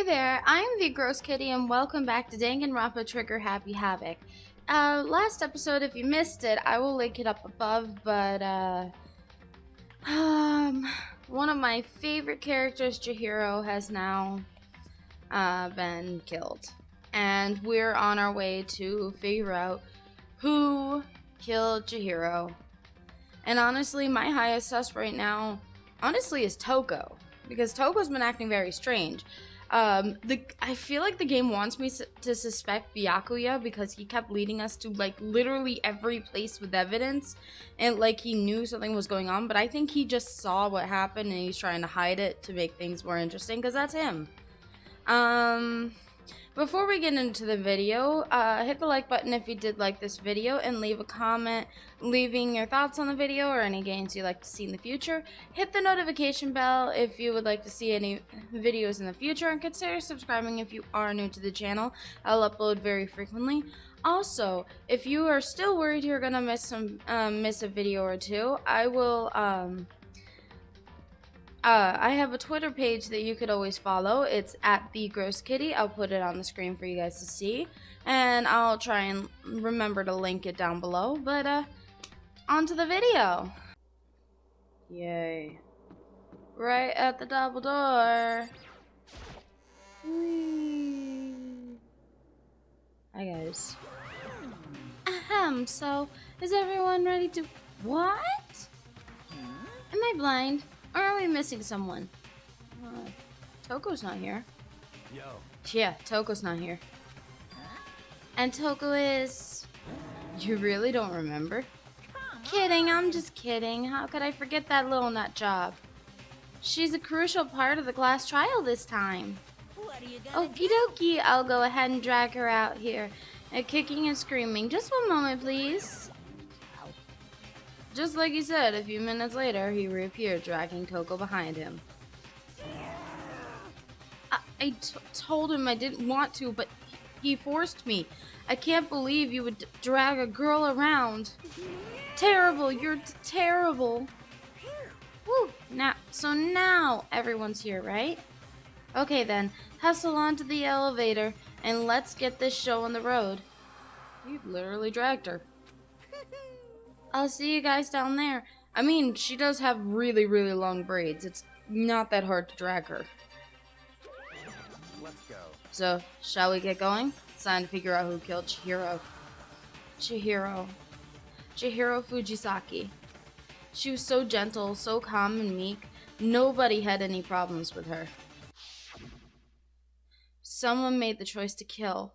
Hey there, I'm the Gross Kitty and welcome back to Danganronpa Trigger Happy Havoc. Last episode, if you missed it, I will link it up above, but one of my favorite characters, Chihiro, has now been killed. And we're on our way to figure out who killed Chihiro. And honestly, my highest sus right now, is Toko. Because Toko's been acting very strange. I feel like the game wants me to suspect Byakuya because he kept leading us to like literally every place with evidence and like he knew something was going on, but I think he just saw what happened and he's trying to hide it to make things more interesting because that's him. Before we get into the video, hit the like button if you did like this video and leave a comment leaving your thoughts on the video or any games you'd like to see in the future. Hit the notification bell if you would like to see any videos in the future, and consider subscribing if you are new to the channel. I'll upload very frequently. Also, if you are still worried you're gonna miss a video or two, I have a Twitter page that you could always follow. It's at the Gross Kitty. I'll put it on the screen for you guys to see, and I'll try and remember to link it down below. But on to the video. Yay! Right at the double door. Whee. Hi guys. Ahem. So is everyone ready to? What? Am I blind? Or are we missing someone? Toko's not here. Yo. Yeah, Toko's not here. And Toko is... You really don't remember? Kidding, I'm just kidding. How could I forget that little nut job? She's a crucial part of the class trial this time. What are you gonna Okie dokie, I'll go ahead and drag her out here. Kicking and screaming. Just one moment, please. Just like he said, a few minutes later, he reappeared, dragging Toko behind him. I told him I didn't want to, but he forced me. I can't believe you would drag a girl around. Terrible, you're terrible. Woo, now everyone's here, right? Okay then, hustle onto the elevator, and let's get this show on the road. You literally dragged her. I'll see you guys down there. I mean, she does have really, really long braids. It's not that hard to drag her. Let's go. So, shall we get going? It's time to figure out who killed Chihiro. Chihiro Fujisaki. She was so gentle, so calm and meek. Nobody had any problems with her. Someone made the choice to kill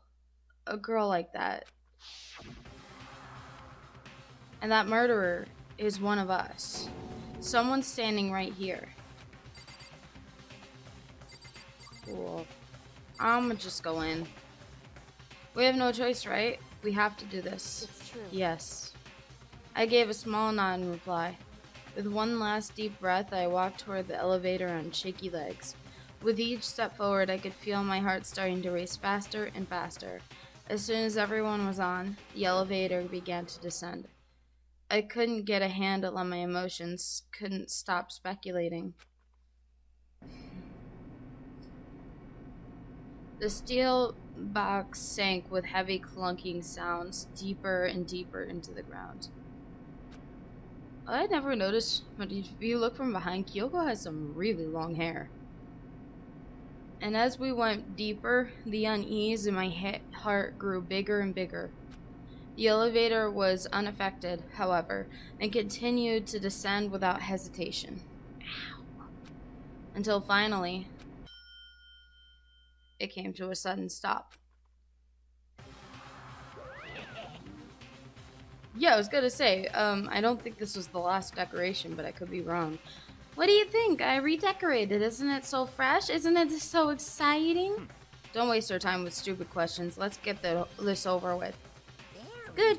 a girl like that. And that murderer is one of us. Someone standing right here. Cool. I'ma just go in. We have no choice, right? We have to do this. It's true. Yes. I gave a small nod in reply. With one last deep breath, I walked toward the elevator on shaky legs. With each step forward, I could feel my heart starting to race faster and faster. As soon as everyone was on, the elevator began to descend. I couldn't get a handle on my emotions, couldn't stop speculating. The steel box sank with heavy clunking sounds deeper and deeper into the ground. I never noticed, but if you look from behind, Kyoko has some really long hair. And as we went deeper, the unease in my heart grew bigger and bigger. The elevator was unaffected, however, and continued to descend without hesitation. Ow. Until finally, it came to a sudden stop. Yeah, I was gonna say, I don't think this was the last decoration, but I could be wrong. What do you think? I redecorated. Isn't it so fresh? Isn't it so exciting? Don't waste our time with stupid questions. Let's get this over with.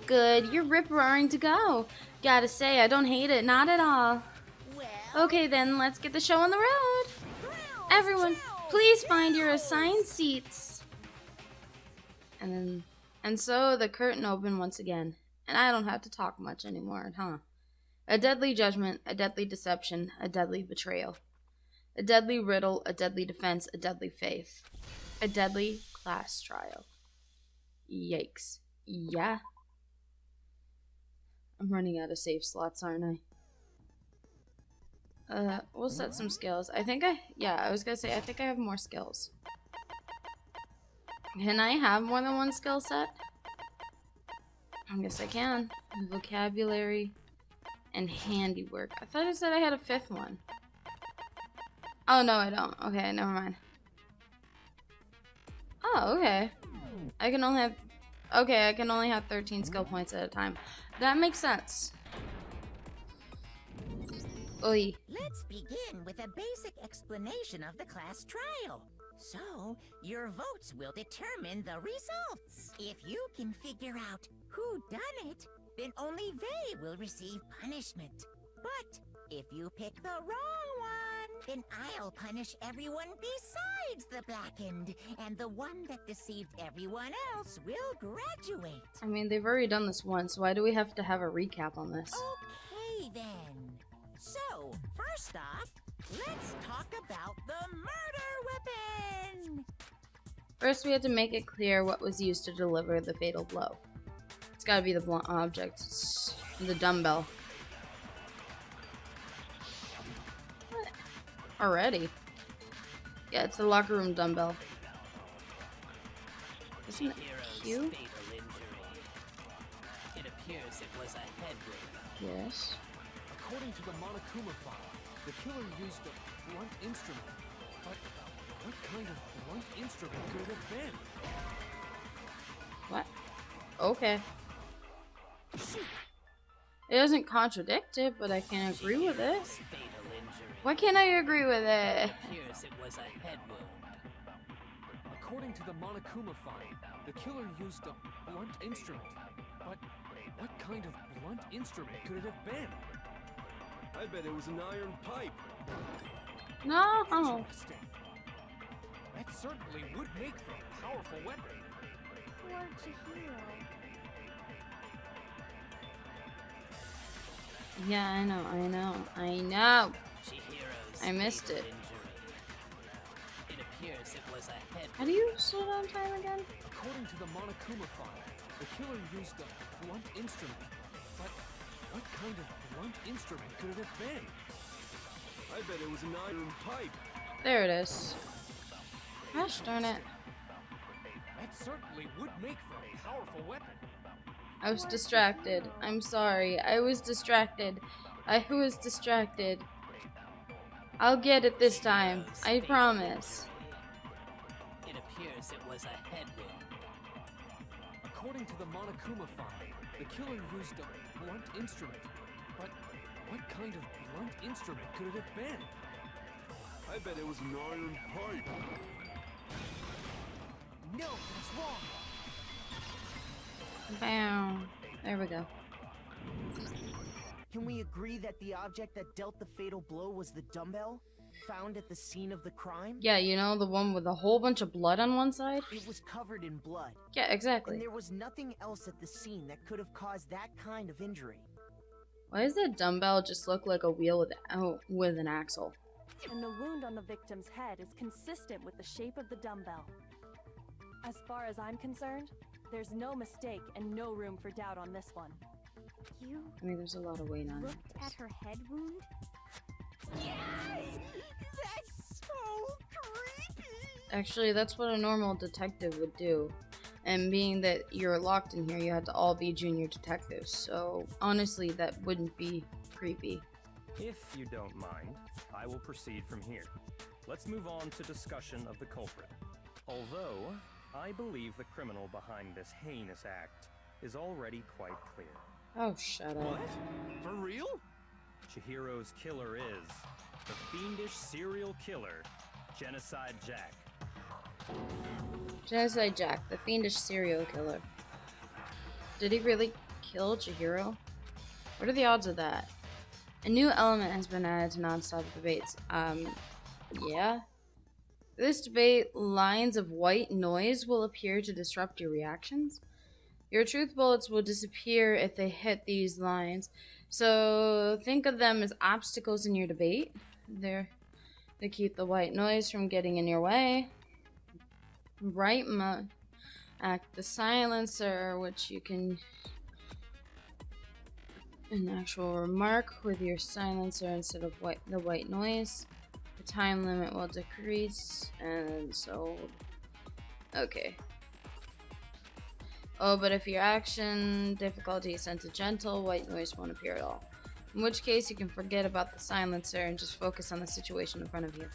Good. You're rip-roaring to go. Gotta say, I don't hate it. Not at all. Well, Okay, then, let's get the show on the road. Everyone, please find your assigned seats. And so the curtain opened once again. And I don't have to talk much anymore, huh? A deadly judgment, a deadly deception, a deadly betrayal. A deadly riddle, a deadly defense, a deadly faith. A deadly class trial. Yikes. Yeah. I'm running out of save slots, aren't I? We'll set some skills. I was gonna say, I think I have more skills. Can I have more than one skill set? I guess I can. Vocabulary and handiwork. I thought I said I had a fifth one. Oh, no, I don't. Okay, never mind. Oh, okay. I can only have 13 skill points at a time. That makes sense. Oi. Let's begin with a basic explanation of the class trial. So, your votes will determine the results. If you can figure out who done it, then only they will receive punishment. But if you pick the wrong one, then I'll punish everyone besides the blackened, and the one that deceived everyone else will graduate. I mean, they've already done this once. Why do we have to have a recap on this? Okay, then. So, first off, let's talk about the murder weapon! First, we had to make it clear what was used to deliver the fatal blow. It's gotta be the blunt object. It's the dumbbell. What? Already? Yeah, it's the locker room dumbbell. Isn't it cute? It appears it was a head wound. Yes. According to the Monokuma file, the killer used a blunt instrument. But what kind of blunt instrument could it have been? What? Okay. It doesn't contradict it, but I can agree with it. Why can't I agree with it? Appears it was a head wound. According to the Monokuma file, the killer used a blunt instrument. But what kind of blunt instrument could it have been? I bet it was an iron pipe. No. Interesting. That certainly would make for a powerful weapon. Poor Chihiro. Yeah, I know. Chihiro's I missed it. fatal injury. It appears it was a head How do you slow down time again? According to the Monokuma file, the killer used a blunt instrument. But what kind of blunt instrument could it have been? I bet it was an iron pipe. There it is. Gosh darn it. That certainly would make for a powerful weapon. I was distracted. I'm sorry. I was distracted. I'll get it this time. I promise. It appears it was a head wound. According to the Monokuma file, the killer used a blunt instrument. But what kind of blunt instrument could it have been? I bet it was an iron pipe. No, that's wrong. Bam. There we go. Can we agree that the object that dealt the fatal blow was the dumbbell found at the scene of the crime? Yeah, you know, the one with a whole bunch of blood on one side? It was covered in blood. Yeah, And exactly. there was nothing else at the scene that could have caused that kind of injury. Why does that dumbbell just look like a wheel with an axle? And the wound on the victim's head is consistent with the shape of the dumbbell. As far as I'm concerned, there's no mistake and no room for doubt on this one. You I mean, there's a lot of weight on it. looked at her head wound? Yes! That's so creepy! Actually, that's what a normal detective would do. And being that you're locked in here, you have to all be junior detectives. So, honestly, that wouldn't be creepy. If you don't mind, I will proceed from here. Let's move on to discussion of the culprit. Although, I believe the criminal behind this heinous act is already quite clear. Oh, shut up. What? For real? Chihiro's killer is the fiendish serial killer, Genocide Jack. Genocide Jack, the fiendish serial killer. Did he really kill Chihiro? What are the odds of that? A new element has been added to non-stop debates. Yeah? This debate, lines of white noise will appear to disrupt your reactions. Your truth bullets will disappear if they hit these lines. So think of them as obstacles in your debate. to keep the white noise from getting in your way. Act the silencer, which you can an actual remark with your silencer instead of the white noise. The time limit will decrease, and so okay. Oh, but if your action difficulty is set to gentle, white noise won't appear at all. In which case, you can forget about the silencer and just focus on the situation in front of you.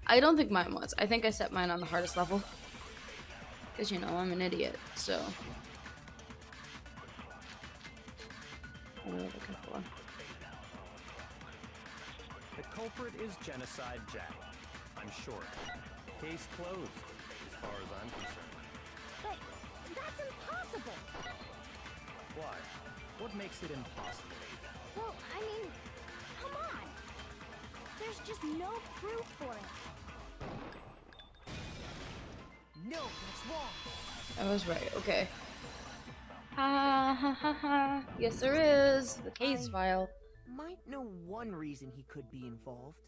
I don't think mine was. I think I set mine on the hardest level. Because, you know, I'm an idiot, so. What are we looking for? The culprit is Genocide Jack. I'm sure. Case closed, as far as I'm concerned. But that's impossible. Why? What makes it impossible? Well, I mean, come on. There's just no proof for it. No, that's wrong. I was right, okay. Ha ha ha ha. Yes, there is. The case file. Might know one reason he could be involved.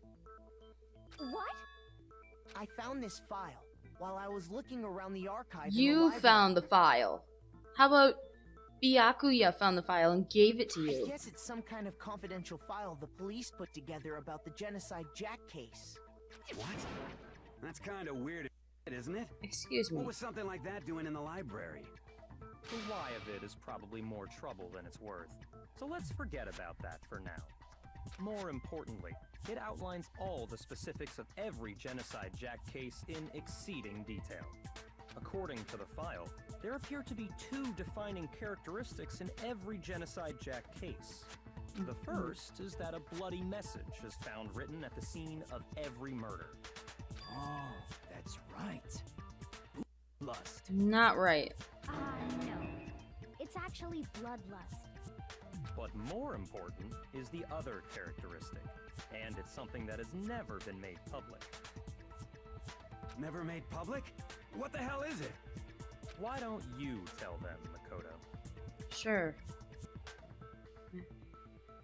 What? I found this file while I was looking around the archive. You found the file. How about Byakuya found the file and gave it to you? I guess it's some kind of confidential file the police put together about the Genocide Jack case. What? That's kind of weird, isn't it? Excuse me. What was something like that doing in the library? The why of it is probably more trouble than it's worth. So let's forget about that for now. More importantly, it outlines all the specifics of every Genocide Jack case in exceeding detail. According to the file, there appear to be two defining characteristics in every Genocide Jack case. The first is that a bloody message is found written at the scene of every murder. Oh, that's right. Lust. Not right. No. It's actually bloodlust. But more important is the other characteristic, and it's something that has never been made public. Never made public? What the hell is it? Why don't you tell them, Makoto? Sure.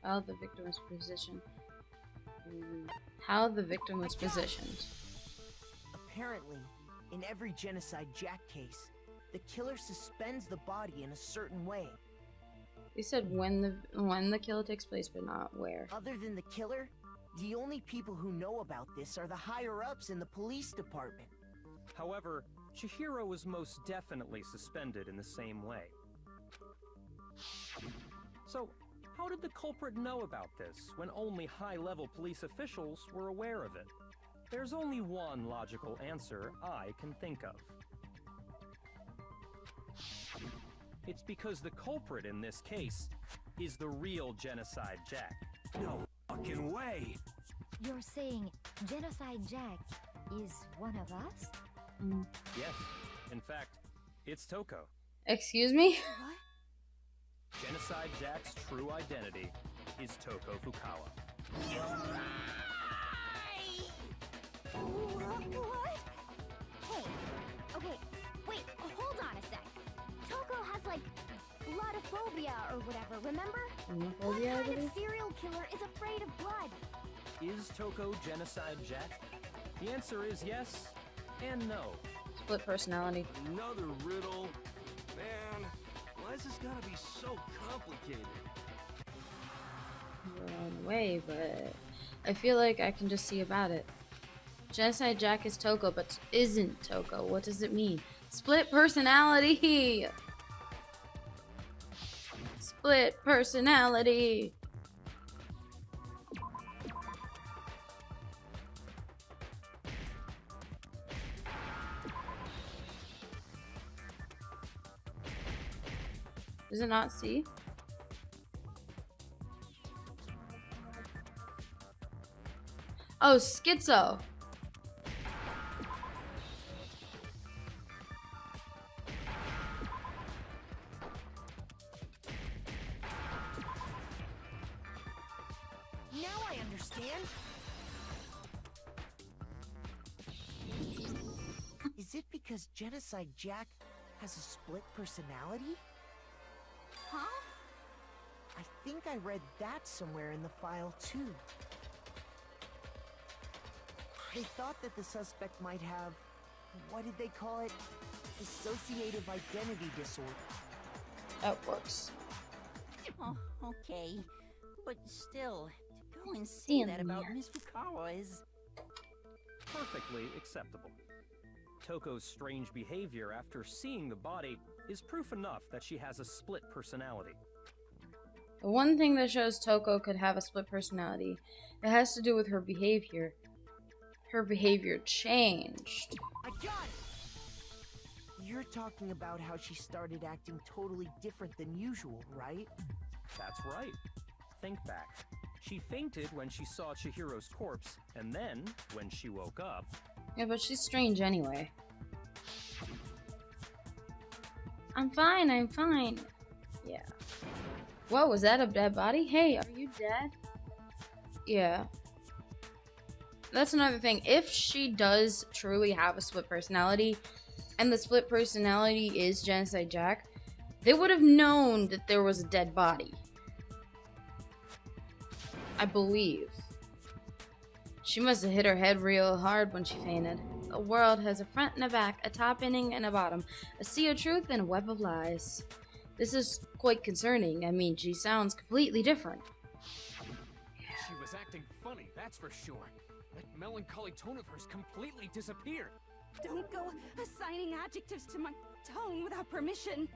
How the victim was positioned. How the victim was positioned. Apparently, in every Genocide Jack case, the killer suspends the body in a certain way. They said when the kill takes place, but not where. Other than the killer, the only people who know about this are the higher-ups in the police department. However, Chihiro was most definitely suspended in the same way. So, how did the culprit know about this when only high-level police officials were aware of it? There's only one logical answer I can think of. It's because the culprit in this case is the real Genocide Jack. No fucking way! You're saying Genocide Jack is one of us? Yes, in fact, it's Toko. Excuse me? Genocide Jack's true identity is Toko Fukawa. What? Hey, okay, wait, hold on a sec. Toko has, like, bloodophobia or whatever, remember? What kind of serial killer is afraid of blood? Is Toko Genocide Jack? The answer is yes and no. Split personality. Another riddle. Man, why is this gotta be so complicated? Wrong way, but I feel like I can just see about it. Genocide Jack is Toko, but isn't Toko. What does it mean? Split personality! Split personality! Does it not see? Oh, schizo. Now I understand. Is it because Genocide Jack has a split personality? Huh? I think I read that somewhere in the file too. They thought that the suspect might have, what did they call it? Dissociative identity disorder. That works. Oh, okay. But still, to go and say that about Miss Fukawa is... Perfectly acceptable. Toko's strange behavior after seeing the body is proof enough that she has a split personality. The one thing that shows Toko could have a split personality, it has to do with her behavior. Her behavior changed. I got it! You're talking about how she started acting totally different than usual, right? That's right. Think back. She fainted when she saw Chihiro's corpse, and then, when she woke up... Yeah, but she's strange anyway. I'm fine, I'm fine. Yeah. Whoa, was that a dead body? Hey, are you dead? Yeah. That's another thing. If she does truly have a split personality, and the split personality is Genocide Jack, they would have known that there was a dead body. I believe. She must have hit her head real hard when she fainted. The world has a front and a back, a top ending and a bottom, a sea of truth and a web of lies. This is quite concerning. I mean, she sounds completely different. She was acting funny, that's for sure. That melancholy tone of hers completely disappeared. Don't go assigning adjectives to my tone without permission.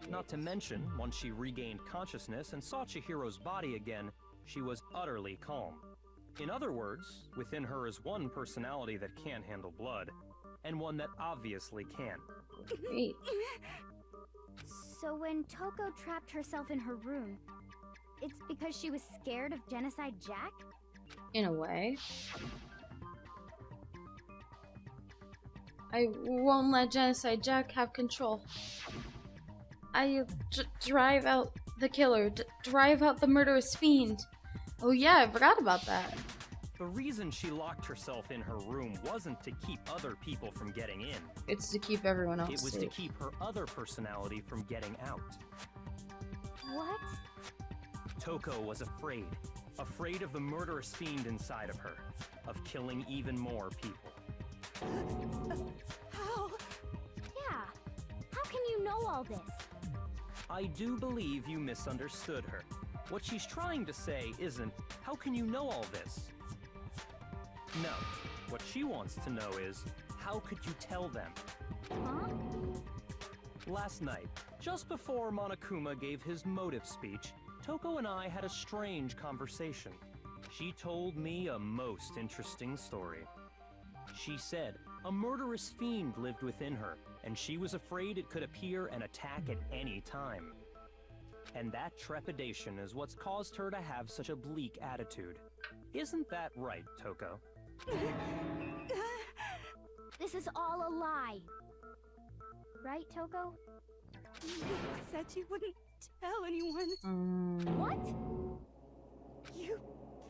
Not to mention, once she regained consciousness and saw Chihiro's body again, she was utterly calm. In other words, within her is one personality that can't handle blood, and one that obviously can. Great. So when Toko trapped herself in her room, it's because she was scared of Genocide Jack? In a way. I won't let Genocide Jack have control. I'll drive out the killer, drive out the murderous fiend. Oh yeah, I forgot about that. The reason she locked herself in her room wasn't to keep other people from getting in. It's to keep everyone else It was safe. to keep her other personality from getting out. What? Toko was afraid. Afraid of the murderous fiend inside of her. Of killing even more people. How? Yeah. How can you know all this? I do believe you misunderstood her. What she's trying to say isn't, how can you know all this? No. What she wants to know is, how could you tell them? Huh? Last night, just before Monokuma gave his motive speech, Toko and I had a strange conversation. She told me a most interesting story. She said a murderous fiend lived within her, and she was afraid it could appear and attack at any time. And that trepidation is what's caused her to have such a bleak attitude. Isn't that right, Toko? This is all a lie. Right, Toko? You said you wouldn't tell anyone. What? You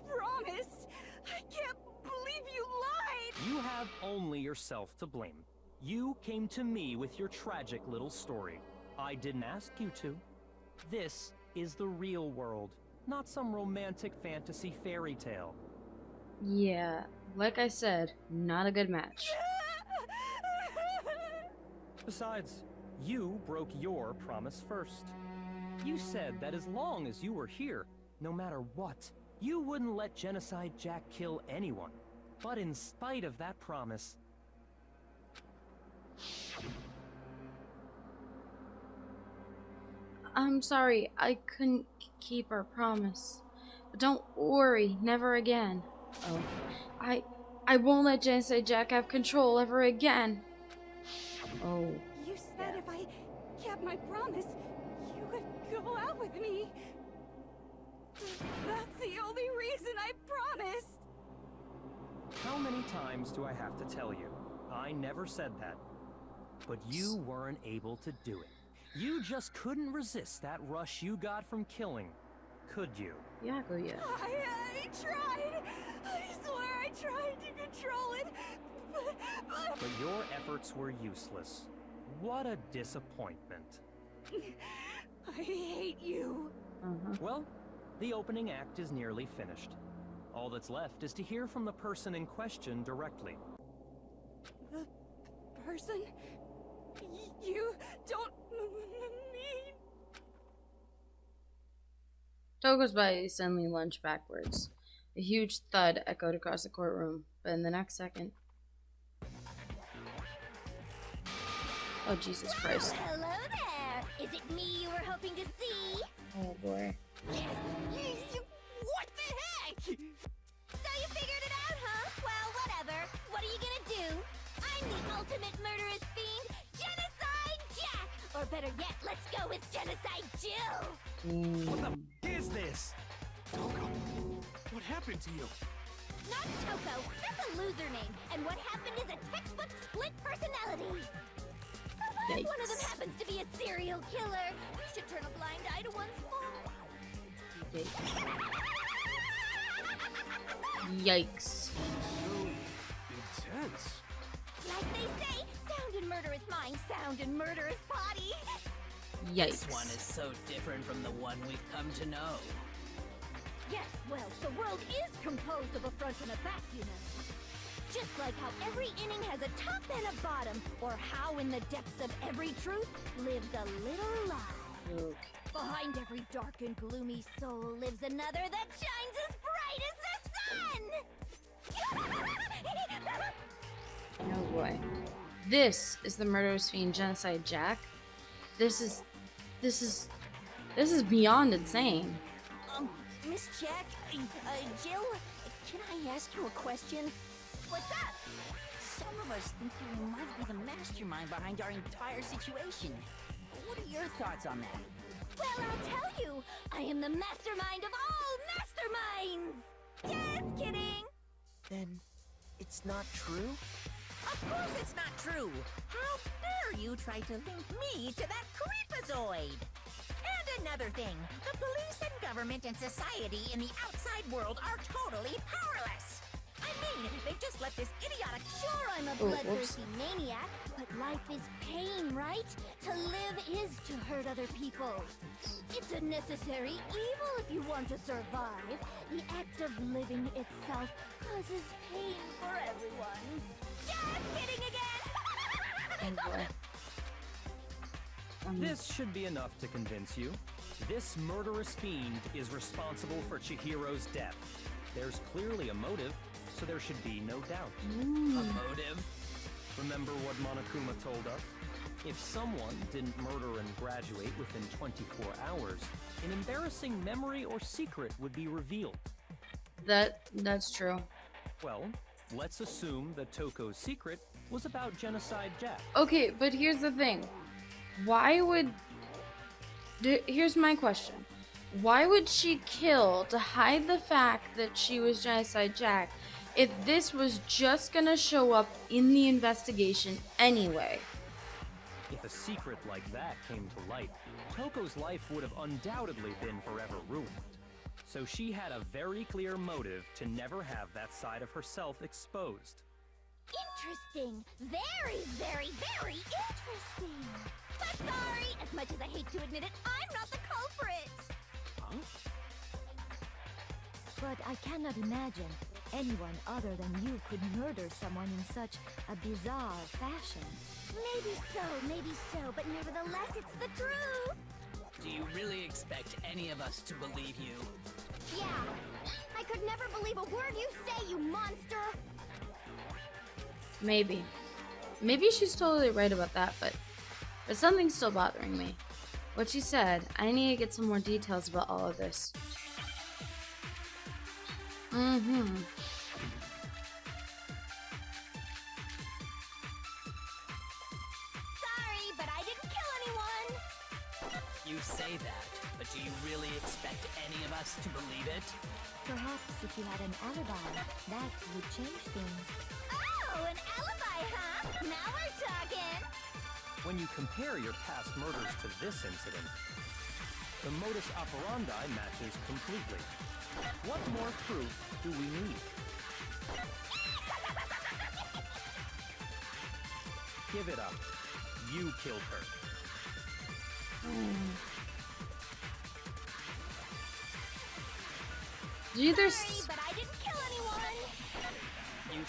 promised. I can't believe you lied. You have only yourself to blame. You came to me with your tragic little story. I didn't ask you to. This is the real world, not some romantic fantasy fairy tale. Yeah, like I said, not a good match. Besides, you broke your promise first. You said that as long as you were here, no matter what, you wouldn't let Genocide Jack kill anyone. But in spite of that promise... I'm sorry, I couldn't keep our promise. But don't worry, never again. Oh, I won't let Genocide Jack have control ever again. Oh. You said if I kept my promise, you would go out with me. That's the only reason I promised. How many times do I have to tell you? I never said that. But you weren't able to do it. You just couldn't resist that rush you got from killing, could you? Yeah, go yeah. I tried. I swear I tried to control it. But your efforts were useless. What a disappointment. I hate you. Well, the opening act is nearly finished. All that's left is to hear from the person in question directly. The person you don't mean. Togo's body suddenly lunged backwards. A huge thud echoed across the courtroom, but in the next second... Oh, Jesus Christ. Hello there! Is it me you were hoping to see? Oh, boy. What the heck? So you figured it out, huh? Well, whatever. What are you gonna do? I'm the ultimate murderous fiend, Genocide Jack! Or better yet, let's go with Genocide Jill! What the f is this? Toko, what happened to you? Not Toko, that's a loser name, and what happened is a textbook split personality. So what if one of them Yikes. happens to be a serial killer? We should turn a blind eye to one's fault. Yikes. So intense. Like they say, sound in murderous mind, sound in murderous body. This one Yikes. is so different from the one we've come to know. Yes, well, the world is composed of a front and a back, you know. Just like how every inning has a top and a bottom, or how in the depths of every truth lives a little lie. Okay. Behind every dark and gloomy soul lives another that shines as bright as the sun! Oh boy. This is the murderous fiend Genocide Jack. This is beyond insane. Miss Jack, Jill, can I ask you a question? What's up? Some of us think you might be the mastermind behind our entire situation. What are your thoughts on that? Well, I'll tell you, I am the mastermind of all masterminds! Just kidding! Then it's not true? Of course it's not true! How dare you try to link me to that creepazoid? And another thing, the police and government and society in the outside world are totally powerless! I mean, they just let this idiotic... Sure, I'm a Oh, bloodthirsty maniac, but life is pain, right? To live is to hurt other people. It's a necessary evil if you want to survive. The act of living itself causes pain for everyone. Just kidding again! Oh boy. This should be enough to convince you. This murderous fiend is responsible for Chihiro's death. There's clearly a motive, so there should be no doubt. A motive? Remember what Monokuma told us? If someone didn't murder and graduate within 24 hours, an embarrassing memory or secret would be revealed. That's true. Well, let's assume that Toko's secret was about Genocide Jack. Okay, but here's the thing. Why would... Here's my question. Why would she kill to hide the fact that she was Genocide Jack if this was just gonna show up in the investigation anyway? If a secret like that came to light, Toko's life would have undoubtedly been forever ruined. So she had a very clear motive to never have that side of herself exposed. Interesting. Very, very, very interesting. But sorry, as much as I hate to admit it, I'm not the culprit. Huh? But I cannot imagine anyone other than you could murder someone in such a bizarre fashion. Maybe so, but nevertheless, it's the truth. Do you really expect any of us to believe you? Yeah, I could never believe a word you say, you monster. Maybe. Maybe she's totally right about that, but something's still bothering me. What she said, I need to get some more details about all of this. Sorry, but I didn't kill anyone. You say that, but do you really expect any of us to believe it? Perhaps if you had an alibi, that would change things. Oh, an alibi, huh? Now we're talking. When you compare your past murders to this incident, the modus operandi matches completely. What more proof do we need? Give it up. You killed her. Do you Sorry, but I didn't kill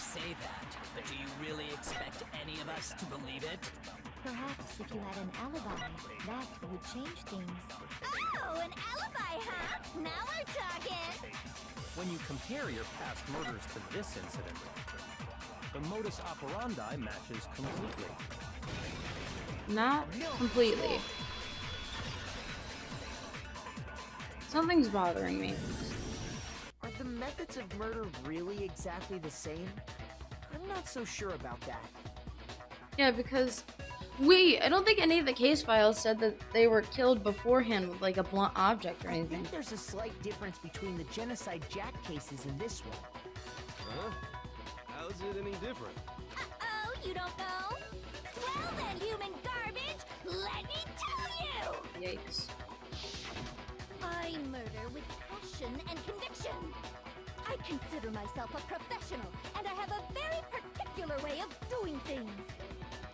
say that, but do you really expect any of us to believe it? Perhaps if you had an alibi, that would change things. Oh, an alibi, huh? Now we're talking! When you compare your past murders to this incident, the modus operandi matches completely. Not completely. Something's bothering me. Are the methods of murder really exactly the same? I'm not so sure about that. Yeah, because wait, I don't think any of the case files said that they were killed beforehand with like a blunt object or I anything. think there's a slight difference between the Genocide Jack cases and this one. Huh? How's it any different? Uh-oh, you don't know? Well then, human garbage, let me tell you! Yikes. I murder with passion and conviction. I consider myself a professional, and I have a very particular way of doing things.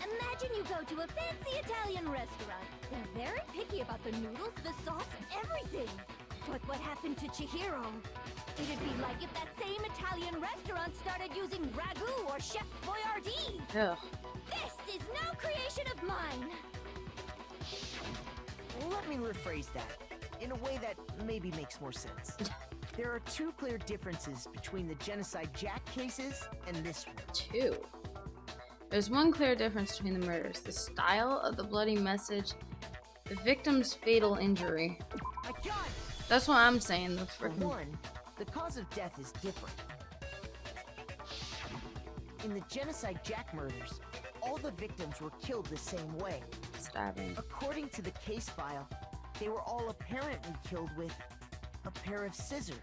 Imagine you go to a fancy Italian restaurant. They're very picky about the noodles, the sauce, everything. But what happened to Chihiro? It'd be like if that same Italian restaurant started using ragu or Chef Boyardee. Ugh. This is no creation of mine. Let me rephrase that in a way that maybe makes more sense. There are two clear differences between the Genocide Jack cases and this one. Two. There's one clear difference between the murders: the style of the bloody message, the victim's fatal injury. My God! That's what I'm saying. The For freaking one, the cause of death is different. In the Genocide Jack murders, all the victims were killed the same way. stabbing. According to the case file, they were all apparently killed with a pair of scissors.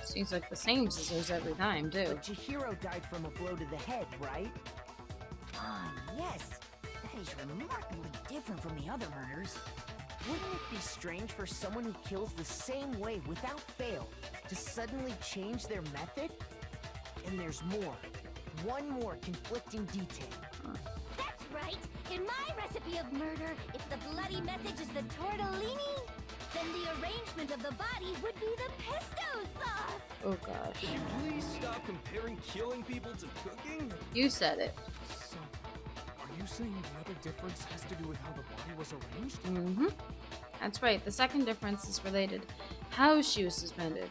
Seems like the same scissors every time, too. But Chihiro died from a blow to the head, right? Ah, yes. That is remarkably different from the other murders. Wouldn't it be strange for someone who kills the same way without fail to suddenly change their method? And there's more. One more conflicting detail. That's right. In my recipe of murder, if the bloody message is the tortellini, then the arrangement of the body would be the pesto sauce. Oh gosh. Can you please stop comparing killing people to cooking? You said it. So, are you saying the other difference has to do with how the body was arranged? Mm-hmm. That's right. The second difference is related how she was suspended.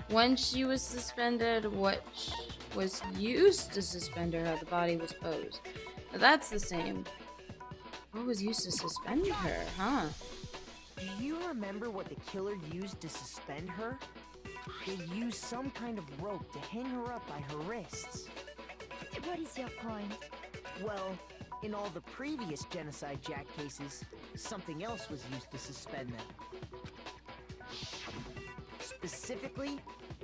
When she was suspended, what was used to suspend her, how the body was posed. Now that's the same. What was used to suspend her, huh? Do you remember what the killer used to suspend her? They used some kind of rope to hang her up by her wrists. What is your point? Well, in all the previous Genocide Jack cases, something else was used to suspend them. Specifically,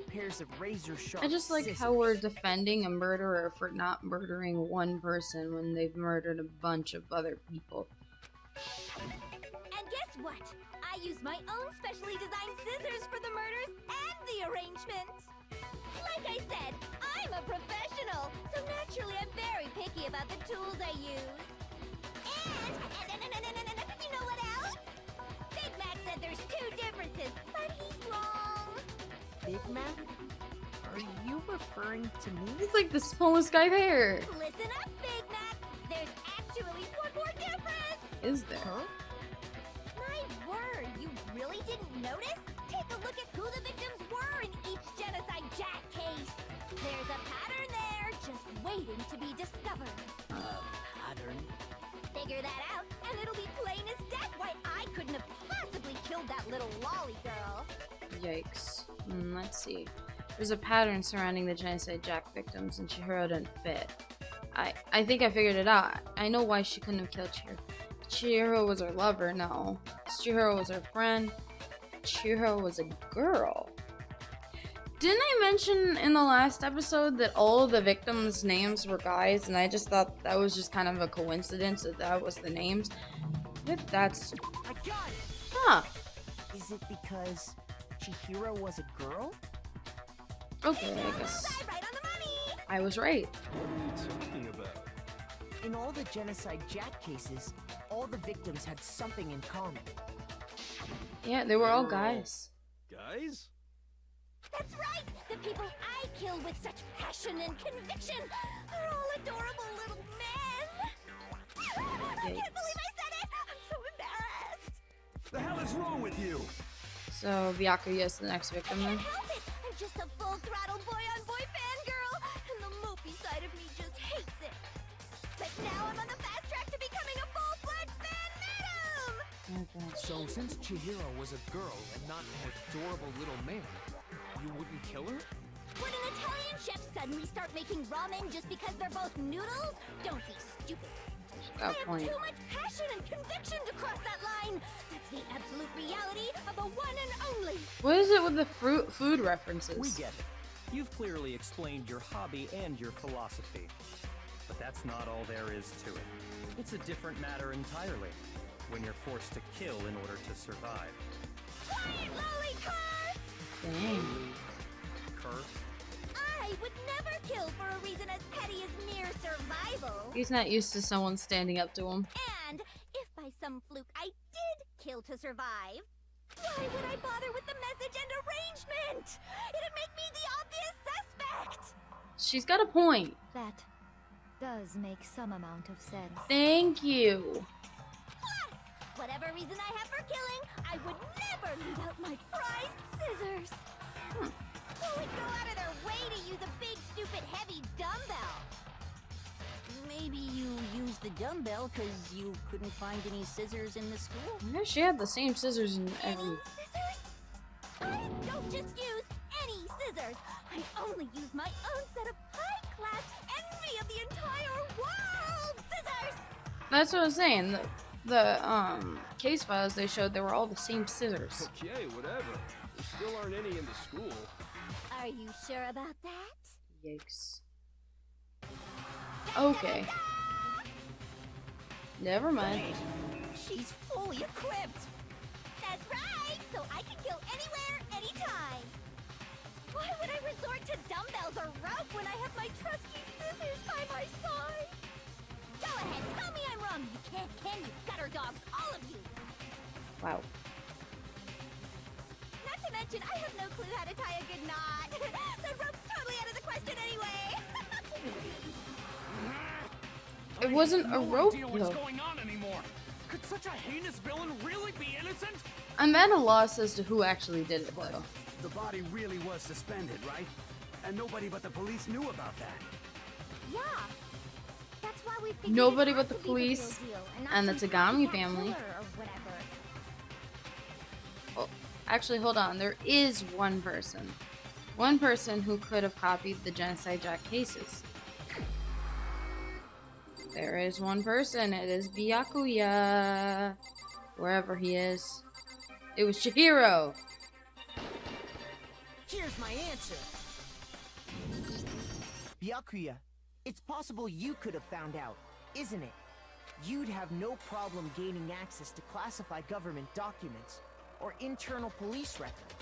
pairs of razor-sharp I just like scissors. how we're defending a murderer for not murdering one person when they've murdered a bunch of other people. And guess what? I use my own specially designed scissors for the murders and the arrangement. Like I said, I'm a professional, so naturally I'm very picky about the tools I use. And you know what else? Big Mac said there's two differences, but he's wrong. Big Mac? Are you referring to me? He's like the smallest guy there. Listen up, Big Mac. There's actually one more difference. Is there? Huh? My word, you really didn't notice? Take a look at who the victims were in each Genocide Jack case. There's a pattern there, just waiting to be discovered. Pattern? Figure that out, and it'll be plain as death why I couldn't have possibly killed that little lolly girl. Yikes. Let's see. There's a pattern surrounding the Genocide Jack victims, and Chihiro didn't fit. I think I figured it out. I know why she couldn't have killed Chihiro. Chihiro was her lover, no. Chihiro was her friend. Chihiro was a girl. Didn't I mention in the last episode that all of the victims' names were guys, and I just thought that was just kind of a coincidence that that was the names? But that's... I got it! Huh. Is it because Chihiro was a girl? Okay, I guess I'm right on the money! I was right. What are you talking about? In all the Genocide Jack cases, all the victims had something in common. Yeah, they were all guys. Guys? That's right! The people I kill with such passion and conviction are all adorable little men! I can't believe I said it! I'm so embarrassed! The hell is wrong with you? So Byakuya is the next victim I then? can't help it! I'm just a full-throttle boy-on-boy fangirl, and the mopey side of me just hates it. But now I'm on the fast track to becoming a full-fledged fan madam! So, since Chihiro was a girl and not an adorable little man, you wouldn't kill her? Would an Italian chef suddenly start making ramen just because they're both noodles? Don't be stupid. I have too much passion and conviction to cross that line. That's the absolute reality of the one and only. What is it with the food references? We get it. You've clearly explained your hobby and your philosophy. But that's not all there is to it. It's a different matter entirely, when you're forced to kill in order to survive. Quiet, lolly car! Dang. Cur? I would never kill for a reason as petty as mere survival. He's not used to someone standing up to him. And if by some fluke I did kill to survive, why would I bother with the message and arrangement? It'd make me the obvious suspect. She's got a point. That does make some amount of sense. Thank you. Plus, whatever reason I have for killing, I would never leave out my prized scissors. Who would go out of their way to use a big, stupid, heavy dumbbell? Maybe you used the dumbbell because you couldn't find any scissors in the school? I know she had the same scissors in every... Scissors? I don't just use any scissors. I only use my own set of high-class envy of the entire world scissors. That's what I was saying. The case files they showed, they were all the same scissors. Okay, whatever. There still aren't any in the school. Are you sure about that? Yikes. Okay. Never mind. She's fully equipped. That's right, so I can kill anywhere, anytime. Why would I resort to dumbbells or rope when I have my trusty scissors by my side? Go ahead, tell me I'm wrong. You can't, can you? Gutter dogs, all of you. Wow. Not to mention, I have no clue how to tie a good knot. So rope's totally out of the question anyway. It wasn't a rope, No idea what's though. going on anymore. Could such a heinous villain really be innocent? I'm at a loss as to who actually did it, But though. the body really was suspended, right? And nobody but the police knew about that. Yeah. That's why we figured Nobody it but had the to be police real deal, not and the some Tagami copycat family. killer or whatever. Oh, actually, hold on. There is one person. One person who could have copied the Genocide Jack cases. There is one person. It is Byakuya. Wherever he is. It was Chihiro. Here's my answer. Byakuya, it's possible you could have found out, isn't it? You'd have no problem gaining access to classified government documents or internal police records.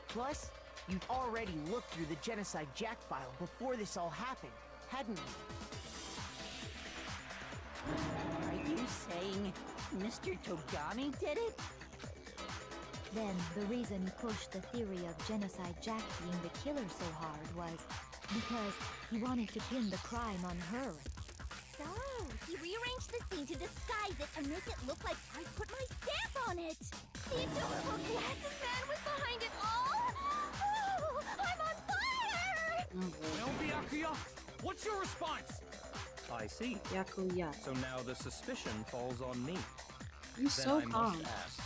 Plus, you'd already looked through the Genocide Jack file before this all happened, hadn't you? Are you saying Mr. Togami did it? Then the reason he pushed the theory of Genocide Jack being the killer so hard was because he wanted to pin the crime on her. So, he rearranged the scene to disguise it and make it look like I put my stamp on it. The adorable glasses man was behind it all. Oh, I'm on fire! Well, Byakuya, what's your response? I see. Byakuya. So now the suspicion falls on me. You're so Then I calm. must ask,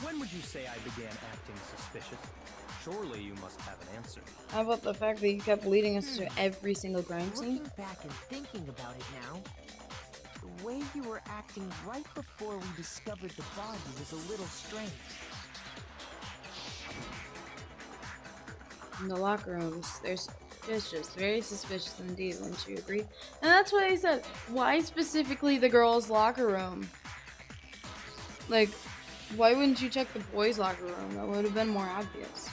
when would you say I began acting suspicious? Surely you must have an answer. How about the fact that you kept leading us to every single crime scene? Looking back and thinking about it now, the way you were acting right before we discovered the body was a little strange. In the locker rooms, there's suspicious, very suspicious indeed, wouldn't you agree? And that's what I said. Why specifically the girls' locker room? Like, why wouldn't you check the boys' locker room? That would have been more obvious.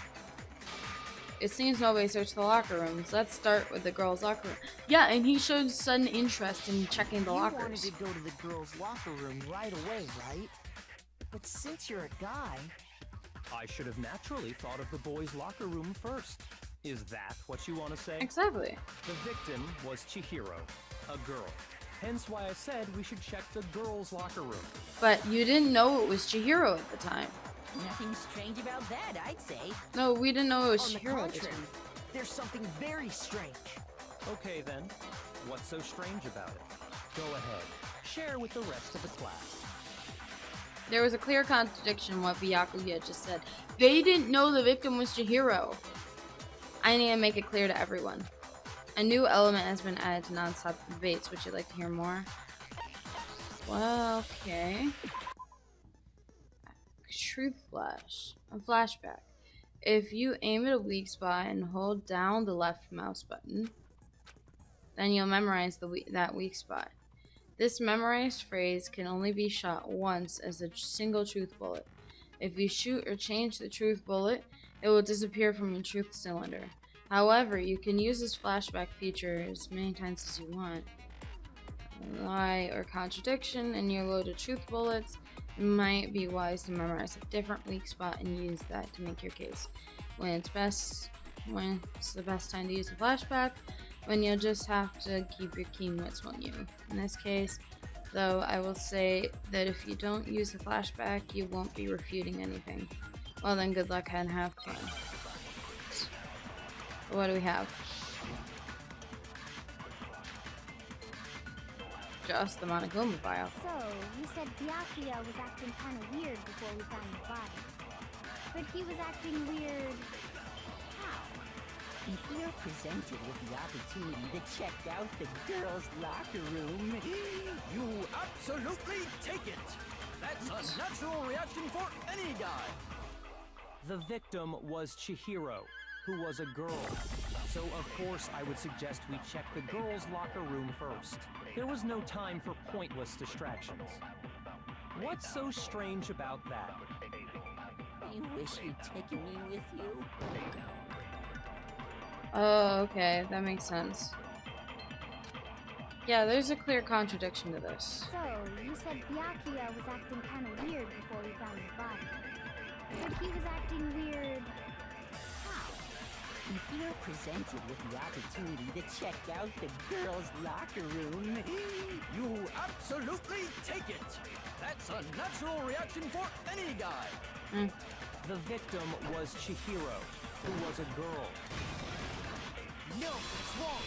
It seems nobody searched the locker rooms. Let's start with the girls' locker room. Yeah, and he showed sudden interest in checking the You wanted lockers. to go to the girls' locker room right away, right? But since you're a guy, I should have naturally thought of the boys' locker room first. Is that what you want to say? Exactly. The victim was Chihiro, a girl. Hence why I said we should check the girls' locker room. But you didn't know it was Chihiro at the time. Nothing strange about that, I'd say. No, we didn't know it was On the Chihiro at the contrary, time. there's something very strange. Okay then, what's so strange about it? Go ahead, share with the rest of the class. There was a clear contradiction in what Byakuya just said. They didn't know the victim was Chihiro. I need to make it clear to everyone. A new element has been added to non-stop debates. Would you like to hear more? Well, okay. Truth flash. A flashback. If you aim at a weak spot and hold down the left mouse button, then you'll memorize that weak spot. This memorized phrase can only be shot once as a single truth bullet. If you shoot or change the truth bullet, it will disappear from your truth cylinder. However, you can use this flashback feature as many times as you want. Lie or contradiction in your load of truth bullets, it might be wise to memorize a different weak spot and use that to make your case. When it's the best time to use a flashback, when you'll just have to keep your keen wits on you. In this case, though, I will say that if you don't use the flashback, you won't be refuting anything. Well then, good luck and have fun. What do we have? Just the Monokuma file. So, you said Byakuya was acting kind of weird before we found the body. But he was acting weird... how? If you're presented with the opportunity to check out the girls' locker room, You absolutely take it! That's a natural reaction for any guy! The victim was Chihiro, who was a girl. So of course I would suggest we check the girls' locker room first. There was no time for pointless distractions. What's so strange about that? I wish you'd taken me with you. Oh, okay, that makes sense. Yeah, there's a clear contradiction to this. So, you said Byakuya was acting kind of weird before we found the body. But he was acting weird... how? If you're presented with the opportunity to check out the girls' locker room, You absolutely take it! That's a natural reaction for any guy! The victim was Chihiro, who was a girl. No, it's wrong.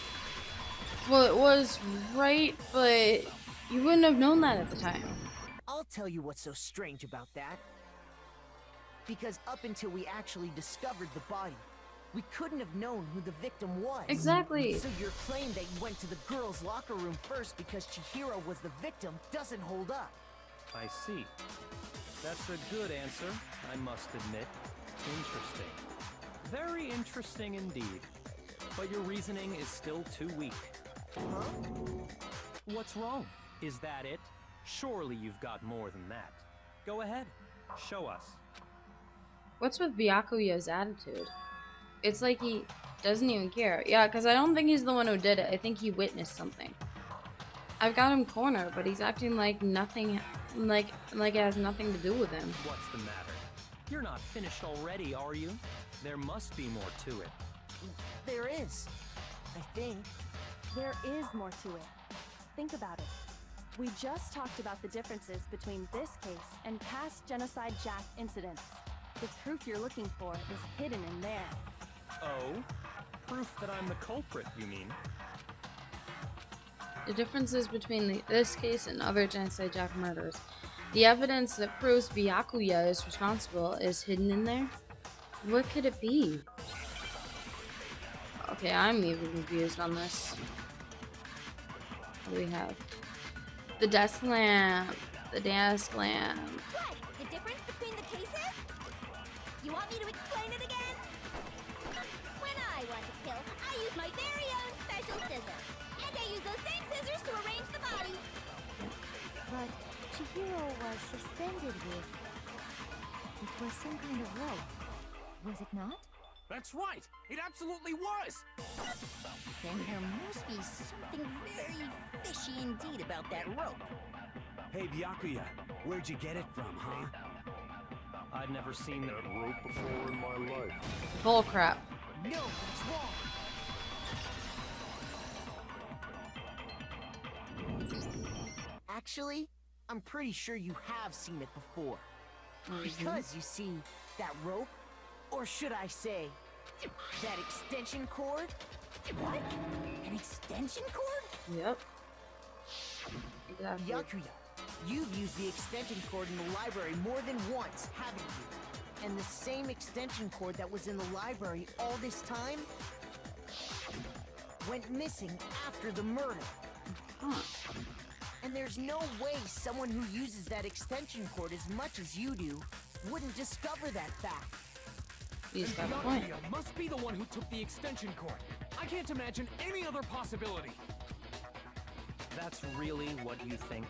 Well, it was right, but you wouldn't have known that at the time. I'll tell you what's so strange about that. Because up until we actually discovered the body, we couldn't have known who the victim was. Exactly. So your claim that you went to the girls' locker room first because Chihiro was the victim doesn't hold up. I see. That's a good answer, I must admit. Interesting. Very interesting indeed. But your reasoning is still too weak. Huh? What's wrong? Is that it? Surely you've got more than that. Go ahead. Show us. What's with Byakuya's attitude? It's like he doesn't even care. Yeah, because I don't think he's the one who did it. I think he witnessed something. I've got him cornered, but he's acting like nothing, like it has nothing to do with him. What's the matter? You're not finished already, are you? There must be more to it. There is. I think. There is more to it. Think about it. We just talked about the differences between this case and past Genocide Jack incidents. The proof you're looking for is hidden in there. Oh? Proof that I'm the culprit, you mean? The differences between this case and other Genocide Jack murders. The evidence that proves Byakuya is responsible is hidden in there? What could it be? Okay, I'm even confused on this. What do we have? The desk lamp. The desk lamp. What? The difference between the cases? You want me to explain it again? When I want to kill, I use my very own special scissors. And I use those same scissors to arrange the body. But Chihiro was suspended with... It was some kind of rope. Was it not? That's right! It absolutely was! then there must be something very fishy indeed about that rope. Hey, Byakuya, where'd you get it from, huh? I'd never seen that rope. Before in my life. Bull crap. No, that's wrong. Actually, I'm pretty sure you have seen it before. Because, you see, that rope, or should I say, that extension cord? What? An extension cord? Yep. Exactly. Yakuya, you've used the extension cord in the library more than once, haven't you? And the same extension cord that was in the library all this time went missing after the murder. Huh. And there's no way someone who uses that extension cord as much as you do wouldn't discover that fact. He's got a point. Yakuya must be the one who took the extension cord. I can't imagine any other possibility. That's really what you think?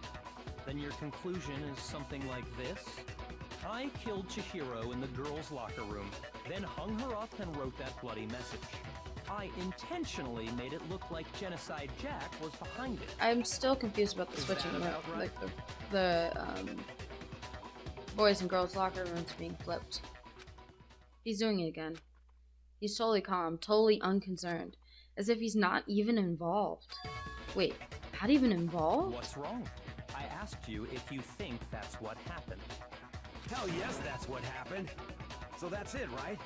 Then your conclusion is something like this? I killed Chihiro in the girls' locker room, then hung her up and wrote that bloody message. I intentionally made it look like Genocide Jack was behind it. I'm still confused about the switching, like the boys and girls locker rooms being flipped. He's doing it again. He's totally calm, totally unconcerned, as if he's not even involved. Wait, not even involved? What's wrong? I asked you if you think that's what happened. Hell yes, that's what happened. So that's it, right?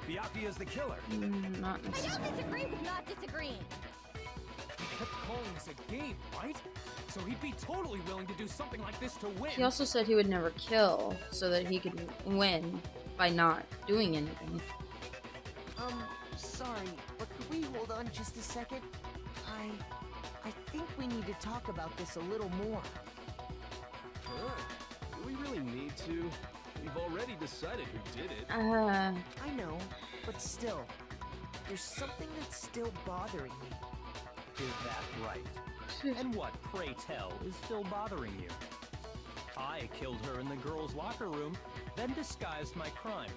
Byakuya's the killer. Not I necessarily. don't disagree with not disagreeing. He kept calling this a game, right? So he'd be totally willing to do something like this to win. He also said he would never kill so that he could win by not doing anything. Sorry, but could we hold on just a second? I think we need to talk about this a little more. Do we really need to? We've already decided who did it. I know, but still, there's something that's still bothering me. Is that right? And what, pray tell, is still bothering you? I killed her in the girls' locker room, then disguised my crime.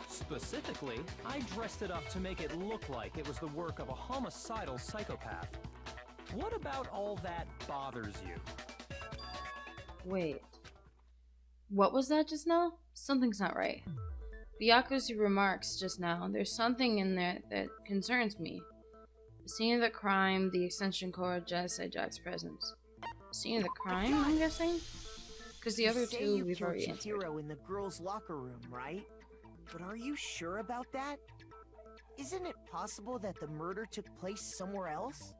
Specifically, I dressed it up to make it look like it was the work of a homicidal psychopath. What about all that bothers you? Wait. What was that just now? Something's not right. Byaku's remarks just now, there's something in there that concerns me. The scene of the crime, the extension cord, Genocide Jack's presence. The scene of the crime, I'm guessing? Because the other two we've already answered. Chihiro in the girls' locker room, right? But are you sure about that? Isn't it possible that the murder took place somewhere else?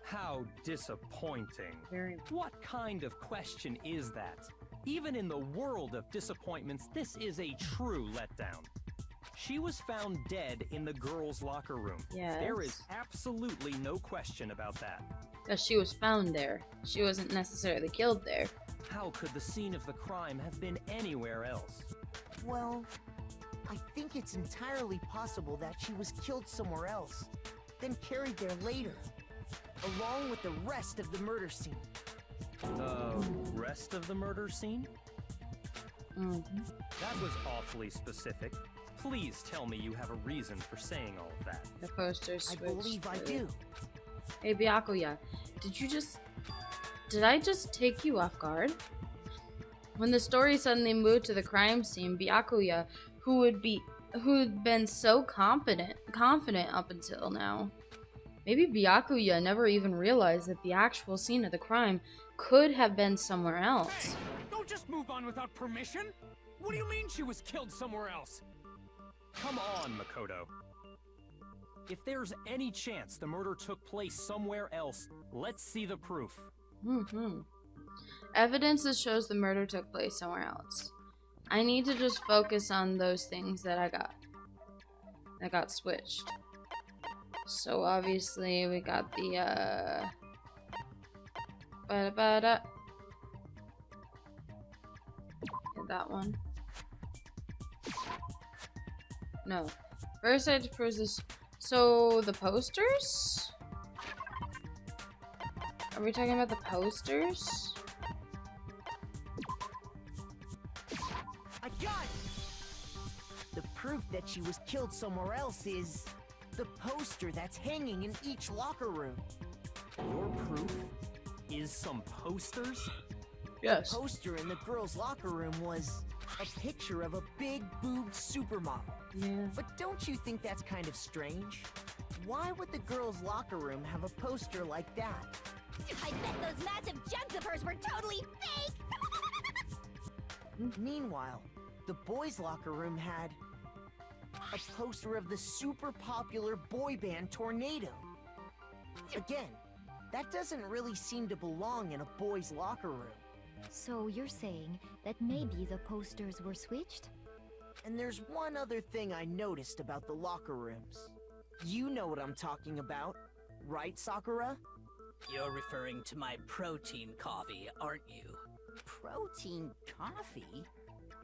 How disappointing. Very. What kind of question is that? Even in the world of disappointments, this is a true letdown. She was found dead in the girls' locker room. Yes. There is absolutely no question about that. Because she was found there. She wasn't necessarily killed there. How could the scene of the crime have been anywhere else? Well, I think it's entirely possible that she was killed somewhere else, then carried there later, along with the rest of the murder scene. The rest of the murder scene? That was awfully specific. Please tell me you have a reason for saying all of that. The posters switched. I believe I do. Hey Byakuya, did I just take you off guard? When the story suddenly moved to the crime scene, Byakuya, who'd been so confident up until now. Maybe Byakuya never even realized that the actual scene of the crime could have been somewhere else. Hey, don't just move on without permission! What do you mean she was killed somewhere else? Come on, Makoto. If there's any chance the murder took place somewhere else, let's see the proof. Evidence that shows the murder took place somewhere else. I need to just focus on those things that I got switched. So obviously we got the yeah, that one. No. First I had to prove this. So the posters? Are we talking about the posters? I got it! The proof that she was killed somewhere else is the poster that's hanging in each locker room. Your proof is some posters? Yes. The poster in the girls' locker room was a picture of a big boobed supermodel. Yeah. But don't you think that's kind of strange? Why would the girls' locker room have a poster like that? I bet those massive jugs of hers were totally fake! Meanwhile, the boys' locker room had a poster of the super popular boy band Tornado. Again, that doesn't really seem to belong in a boys' locker room. So you're saying that maybe the posters were switched? And there's one other thing I noticed about the locker rooms. You know what I'm talking about, right, Sakura? You're referring to my protein coffee, aren't you? Protein coffee?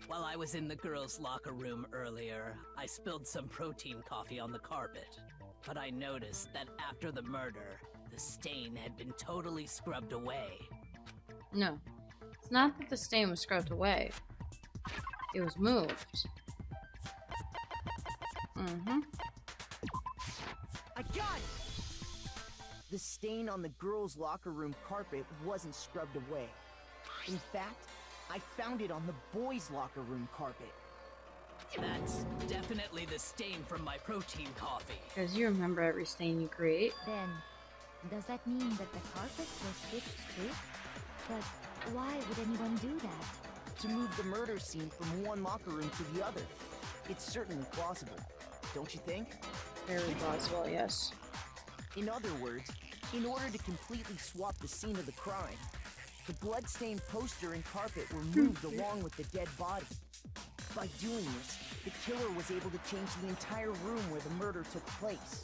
While I was in the girls' locker room earlier, I spilled some protein coffee on the carpet. But I noticed that after the murder, the stain had been totally scrubbed away. No. It's not that the stain was scrubbed away. It was moved. Mm-hmm. I got it! The stain on the girls' locker room carpet wasn't scrubbed away. In fact, I found it on the boys' locker room carpet. That's definitely the stain from my protein coffee. Because you remember every stain you create. Then, does that mean that the carpets were switched too? But why would anyone do that? To move the murder scene from one locker room to the other. It's certainly plausible, don't you think? Very plausible, yes. In other words, in order to completely swap the scene of the crime, the bloodstained poster and carpet were moved along with the dead body. By doing this, the killer was able to change the entire room where the murder took place.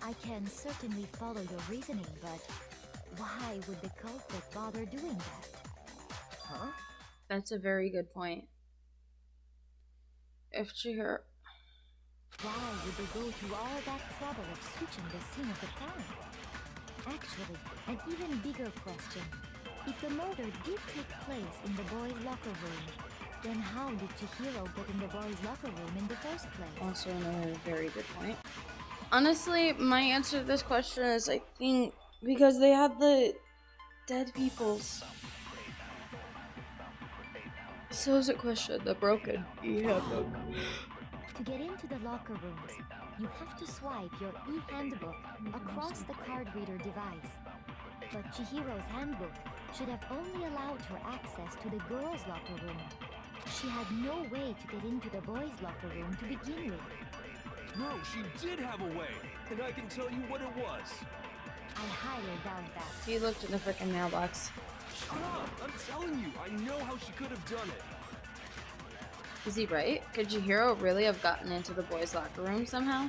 I can certainly follow your reasoning, but why would the culprit bother doing that? Huh? That's a very good point. If Chihiro... Why would they go through all that trouble of switching the scene of the crime? Actually, an even bigger question. If the murder did take place in the boys' locker room, then how did Chihiro get in the boys' locker room in the first place? Also another very good point. Honestly, my answer to this question is I think because they had the dead peoples. So is a question, the broken e-handbook. To get into the locker rooms, you have to swipe your e-handbook across the card reader device. But Chihiro's handbook should have only allowed her access to the girls' locker room. She had no way to get into the boys' locker room to begin with. No, she did have a way, and I can tell you what it was. I highly doubt that. He looked in the frickin' mailbox. Shut up! I'm telling you, I know how she could have done it. Is he right? Could Chihiro really have gotten into the boys' locker room somehow?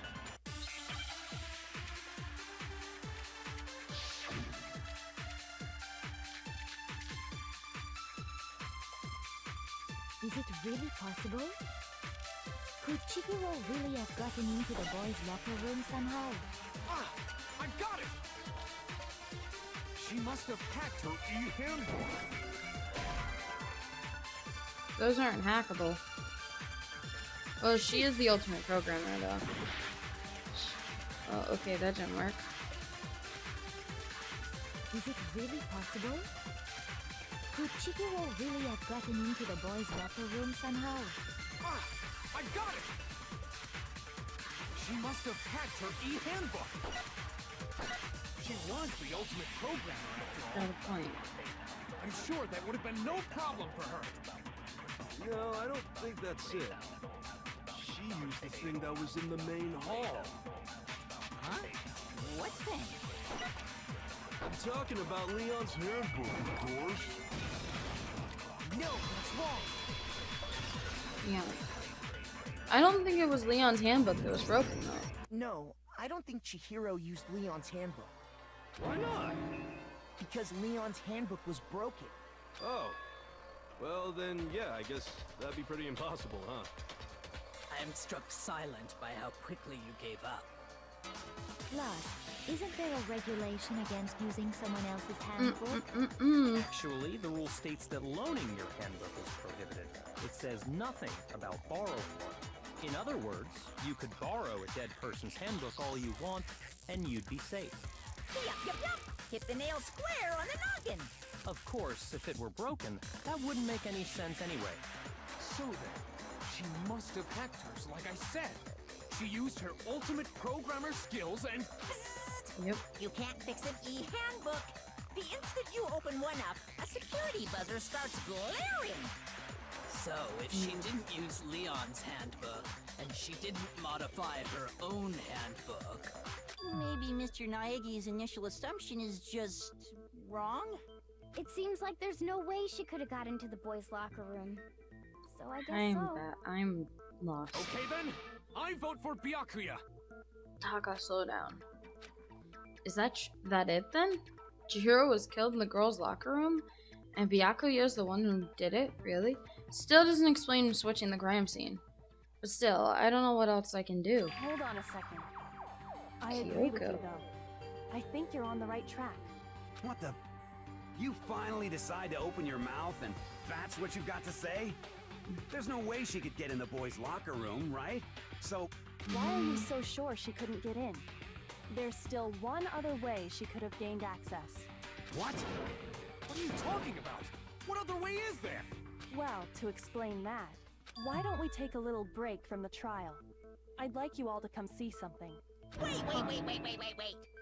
Is it really possible? Could Chihiro really have gotten into the boys' locker room somehow? Ah! I got it! She must have hacked her e-handbook. Those aren't hackable. Well, she is the ultimate programmer, though. Oh, okay, that didn't work. Is it really possible? Could Chihiro really have gotten into the boys' locker room somehow? Ah! I got it! She must have hacked her e-handbook. She was the ultimate programmer after all. Got a point. I'm sure that would have been no problem for her. No, I don't think that's it. She used the thing that was in the main hall. Huh? What thing? I'm talking about Leon's handbook, of course. No, that's wrong. Yeah. I don't think it was Leon's handbook that was broken, though. No, I don't think Chihiro used Leon's handbook. Why not? Because Leon's handbook was broken. Oh. Well, then, yeah, I guess that'd be pretty impossible, huh? I am struck silent by how quickly you gave up. Plus, isn't there a regulation against using someone else's handbook? Actually, the rule states that loaning your handbook is prohibited. It says nothing about borrowing one. In other words, you could borrow a dead person's handbook all you want, and you'd be safe. Yup, yup, yup! Hit the nail square on the noggin! Of course, if it were broken, that wouldn't make any sense anyway. So then, she must have hacked hers, like I said. She used her ultimate programmer skills and... Yep. You can't fix an e-handbook. The instant you open one up, a security buzzer starts glaring. So, if she didn't use Leon's handbook, and she didn't modify her own handbook... Maybe Mr. Naegi's initial assumption is just... wrong? It seems like there's no way she could have got into the boys' locker room. So I guess I'm lost. Okay then, I vote for Byakuya. Taka, slow down. Is that it then? Chihiro was killed in the girls' locker room? And Byakuya is the one who did it? Really? Still doesn't explain switching the crime scene. But still, I don't know what else I can do. Hold on a second. I agree with you, though. I think you're on the right track. What the? You finally decide to open your mouth and that's what you've got to say? There's no way she could get in the boys' locker room, right? So... Why are you so sure she couldn't get in? There's still one other way she could have gained access. What? What are you talking about? What other way is there? Well, to explain that, why don't we take a little break from the trial? I'd like you all to come see something. Wait.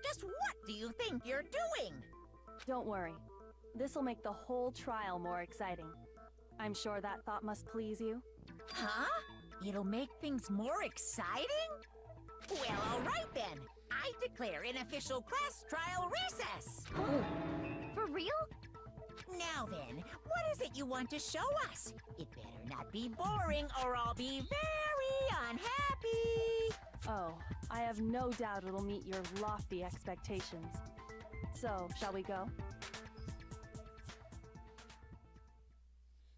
Just what do you think you're doing? Don't worry. This'll make the whole trial more exciting. I'm sure that thought must please you. Huh? It'll make things more exciting? Well, all right then. I declare an official class trial recess. For real? Now then, what is it you want to show us? It better not be boring or I'll be very unhappy. Oh, I have no doubt it'll meet your lofty expectations. So, shall we go?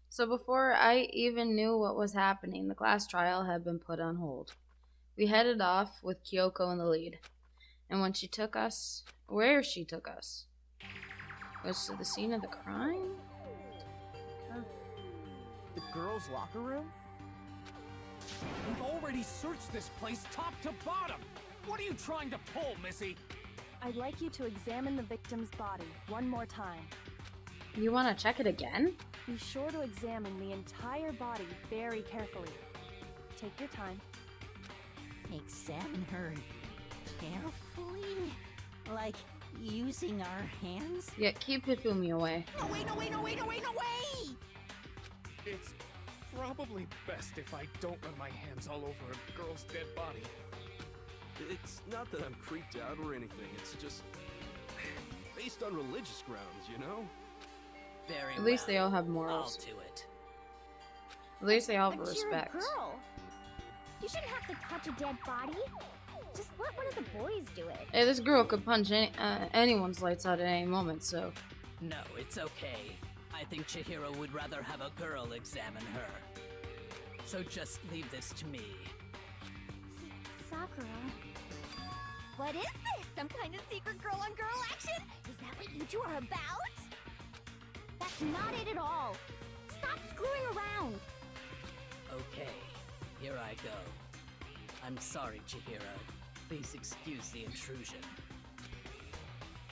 So before I even knew what was happening, the class trial had been put on hold. We headed off with Kyoko in the lead. And when she took us, where she took us, was to the scene of the crime? The girls' locker room? We've already searched this place top to bottom. What are you trying to pull, Missy? I'd like you to examine the victim's body one more time. You want to check it again? Be sure to examine the entire body very carefully. Take your time. Examine her carefully? Like using our hands? Yeah, keep Hifumi away. No way! It's probably best if I don't run my hands all over a girl's dead body. It's not that I'm creeped out or anything, it's just based on religious grounds, you know? Very At least well. they all have morals. I'll do it. At least they all have But respect. you're a girl. You shouldn't have to touch a dead body. Just let one of the boys do it. Hey, this girl could punch anyone's lights out at any moment, so... No, it's okay. I think Chihiro would rather have a girl examine her. So just leave this to me. Sakura. What is this? Some kind of secret girl-on-girl action? Is that what you two are about? That's not it at all. Stop screwing around. Okay, here I go. I'm sorry, Chihiro. Please excuse the intrusion.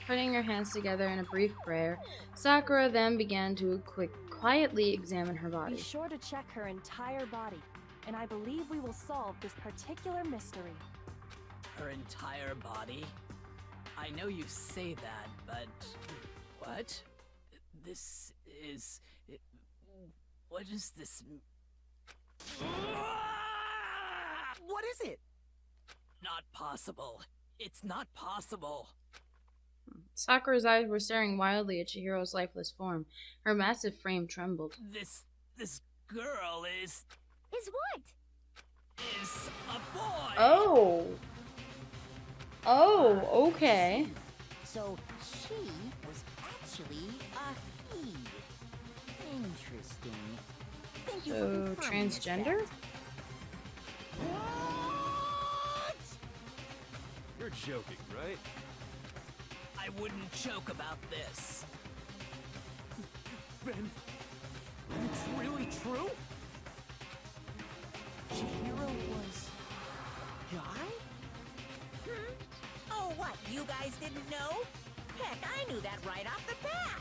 Putting her hands together in a brief prayer, Sakura then began to quietly examine her body. Be sure to check her entire body, and I believe we will solve this particular mystery. Her entire body? I know you say that, but... What? This is... What is this... What is it? Not possible. It's not possible. Sakura's eyes were staring wildly at Chihiro's lifeless form. Her massive frame trembled. This girl is what? Is a boy! Oh! Oh, okay. So she was actually a he. Interesting. Thank you for So, confirming this transgender? fact. What? You're joking, right? I wouldn't joke about this. Then it's really true? Chihiro was... a guy? Oh, what? You guys didn't know? Heck, I knew that right off the bat.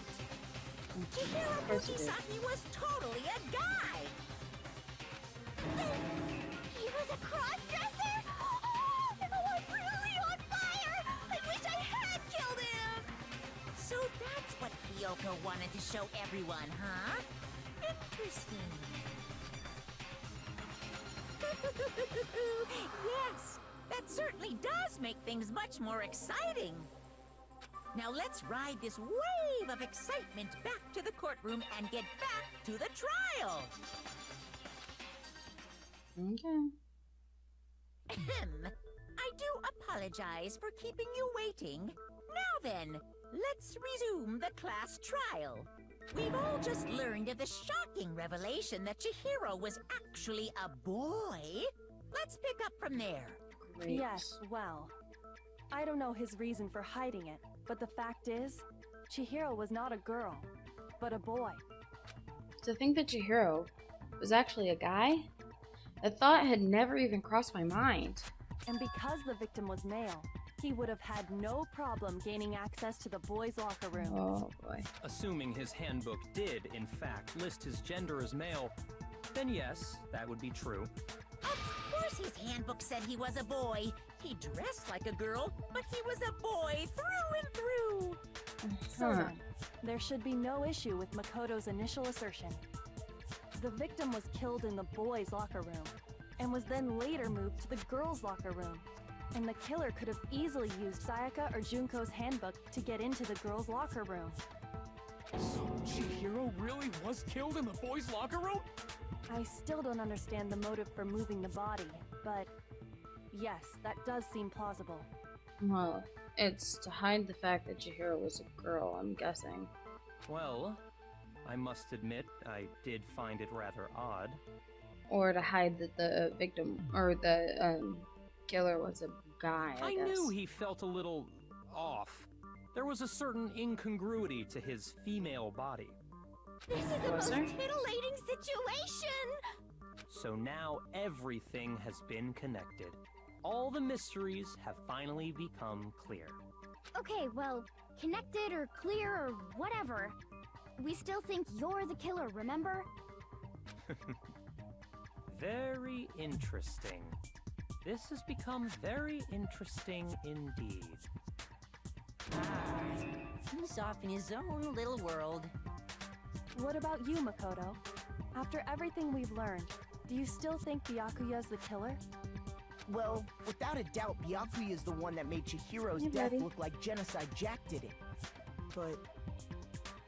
Chihiro course you did. Fukisaki was totally a guy. He was a cross-dresser? Oh, I'm really on fire! I wish I had killed him! So that's what Kyoko wanted to show everyone, huh? Interesting. Yes, that certainly does make things much more exciting. Now let's ride this wave of excitement back to the courtroom and get back to the trial. Okay. I do apologize for keeping you waiting. Now then, let's resume the class trial. We've all just learned of the shocking revelation that Chihiro was actually a boy. Let's pick up from there. Great. Yes, well, I don't know his reason for hiding it, but the fact is, Chihiro was not a girl, but a boy. To think that Chihiro was actually a guy? A thought had never even crossed my mind. And because the victim was male, he would have had no problem gaining access to the boys' locker room. Oh boy. Assuming his handbook did, in fact, list his gender as male, then yes, that would be true. Of course his handbook said he was a boy. He dressed like a girl, but he was a boy through and through. So then, there should be no issue with Makoto's initial assertion. The victim was killed in the boys' locker room, and was then later moved to the girls' locker room. And the killer could have easily used Sayaka or Junko's handbook to get into the girls' locker room. So Chihiro really was killed in the boys' locker room? I still don't understand the motive for moving the body, but yes, that does seem plausible. Well, it's to hide the fact that Chihiro was a girl, I'm guessing. Well, I must admit, I did find it rather odd. Or to hide that the victim, or the killer was a guy, I guess. knew he felt a little off. There was a certain incongruity to his female body. This is the most titillating situation! So now everything has been connected. All the mysteries have finally become clear. Okay, well, connected or clear or whatever. We still think you're the killer, remember? Very interesting. This has become very interesting indeed. He's off in his own little world. What about you, Makoto? After everything we've learned, do you still think Byakuya's the killer? Well, without a doubt, Byakuya is the one that made Chihiro's death look like Genocide Jack did it. But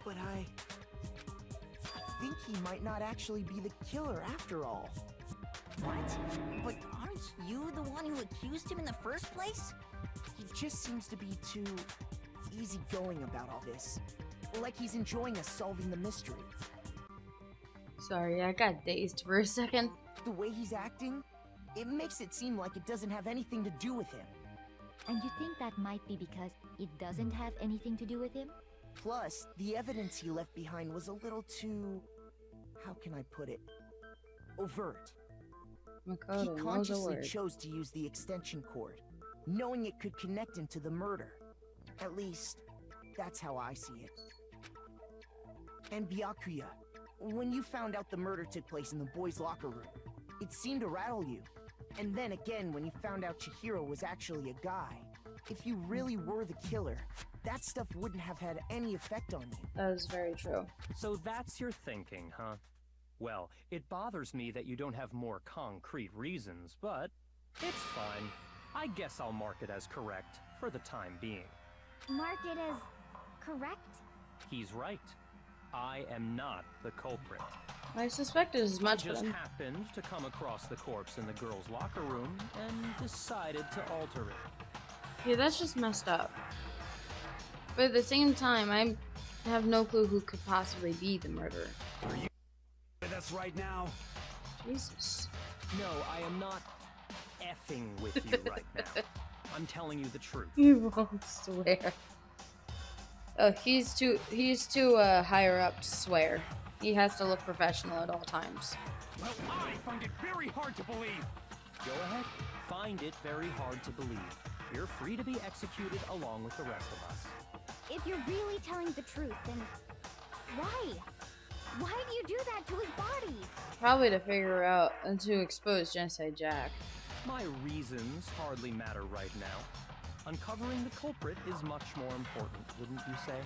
I think he might not actually be the killer after all. What? But aren't you the one who accused him in the first place? He just seems to be too easygoing about all this. Like he's enjoying us solving the mystery. Sorry, I got dazed for a second. The way he's acting, it makes it seem like it doesn't have anything to do with him. And you think that might be because it doesn't have anything to do with him? Plus, the evidence he left behind was a little too... how can I put it? Overt. Makoto He knows a consciously word. chose to use the extension cord, knowing it could connect him to the murder. At least, that's how I see it. And Byakuya, when you found out the murder took place in the boys' locker room, it seemed to rattle you. And then again, when you found out Chihiro was actually a guy, if you really were the killer, that stuff wouldn't have had any effect on you. That is very true. So that's your thinking, huh? Well, it bothers me that you don't have more concrete reasons, but it's fine. I guess I'll mark it as correct for the time being. Mark it as correct? He's right. I am not the culprit. I suspected as much, I but just I'm... happened to come across the corpse in the girls' locker room and decided to alter it. Yeah, that's just messed up. But at the same time, I have no clue who could possibly be the murderer. Are you with us right now? Jesus. No, I am not effing with you right now. I'm telling you the truth. He won't swear. Oh, he's too higher up to swear. He has to look professional at all times. Well, I find it very hard to believe. Go ahead. Find it very hard to believe. You're free to be executed along with the rest of us. If you're really telling the truth, then why? Why do you do that to his body? Probably to figure out and to expose Genocide Jack. My reasons hardly matter right now. Uncovering the culprit is much more important, wouldn't you say?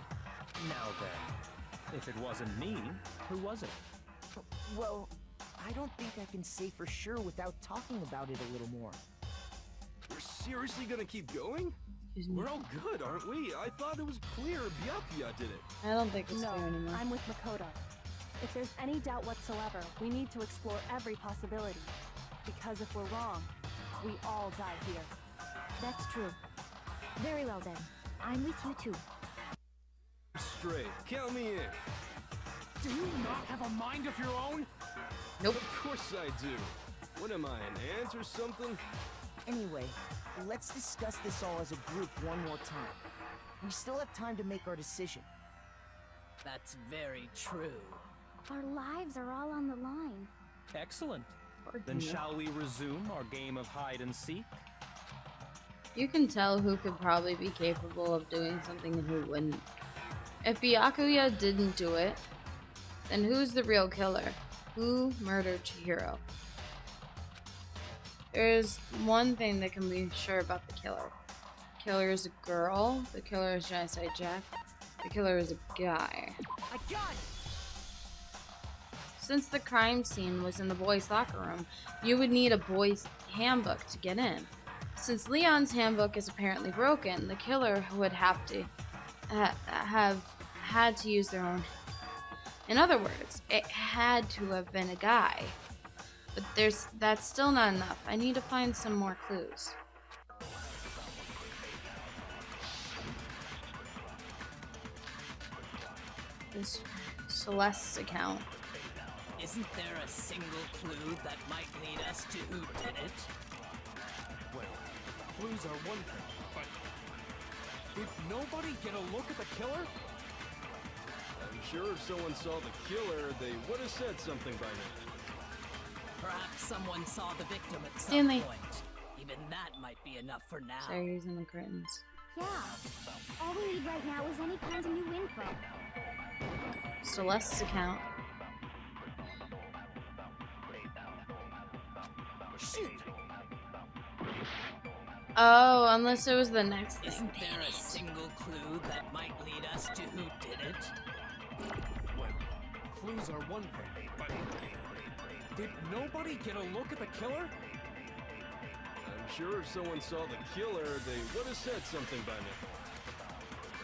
Now then, if it wasn't me, who was it? Well, I don't think I can say for sure without talking about it a little more. We're seriously gonna keep going? We're all good, aren't we? I thought it was clear Byakuya did it. I don't think it's No, clear anymore. I'm with Makoto. If there's any doubt whatsoever, we need to explore every possibility. Because if we're wrong, we all die here. That's true. Very well then. I'm with you too. Straight. Count me in. Do you not have a mind of your own? Nope. Of course I do. What am I, an ant or something? Anyway, let's discuss this all as a group one more time. We still have time to make our decision. That's very true. Our lives are all on the line. Excellent. Then shall we resume our game of hide and seek? You can tell who could probably be capable of doing something and who wouldn't. If Byakuya didn't do it, then who's the real killer? Who murdered Chihiro? There's one thing that can be sure about the killer. The killer is a girl, the killer is Genocide Jack, the killer is a guy. I got it! Since the crime scene was in the boys' locker room, you would need a boys' handbook to get in. Since Leon's handbook is apparently broken, the killer would have to have had to use their own. In other words, it had to have been a guy. But that's still not enough. I need to find some more clues. This Celeste's account. Isn't there a single clue that might lead us to who did it? Well, clues are one thing, but did nobody get a look at the killer? I'm sure if someone saw the killer, they would have said something by now. Perhaps someone saw the victim at some Stanley. point. Even that might be enough for now. Sorry, using the curtains. Yeah. All we need right now is any kind of new info. Celeste's account. Shoot! Oh, unless it was the next thing. Isn't there a single clue that might lead us to who did it? Well, clues are one thing, but did nobody get a look at the killer? I'm sure if someone saw the killer, they would have said something by now.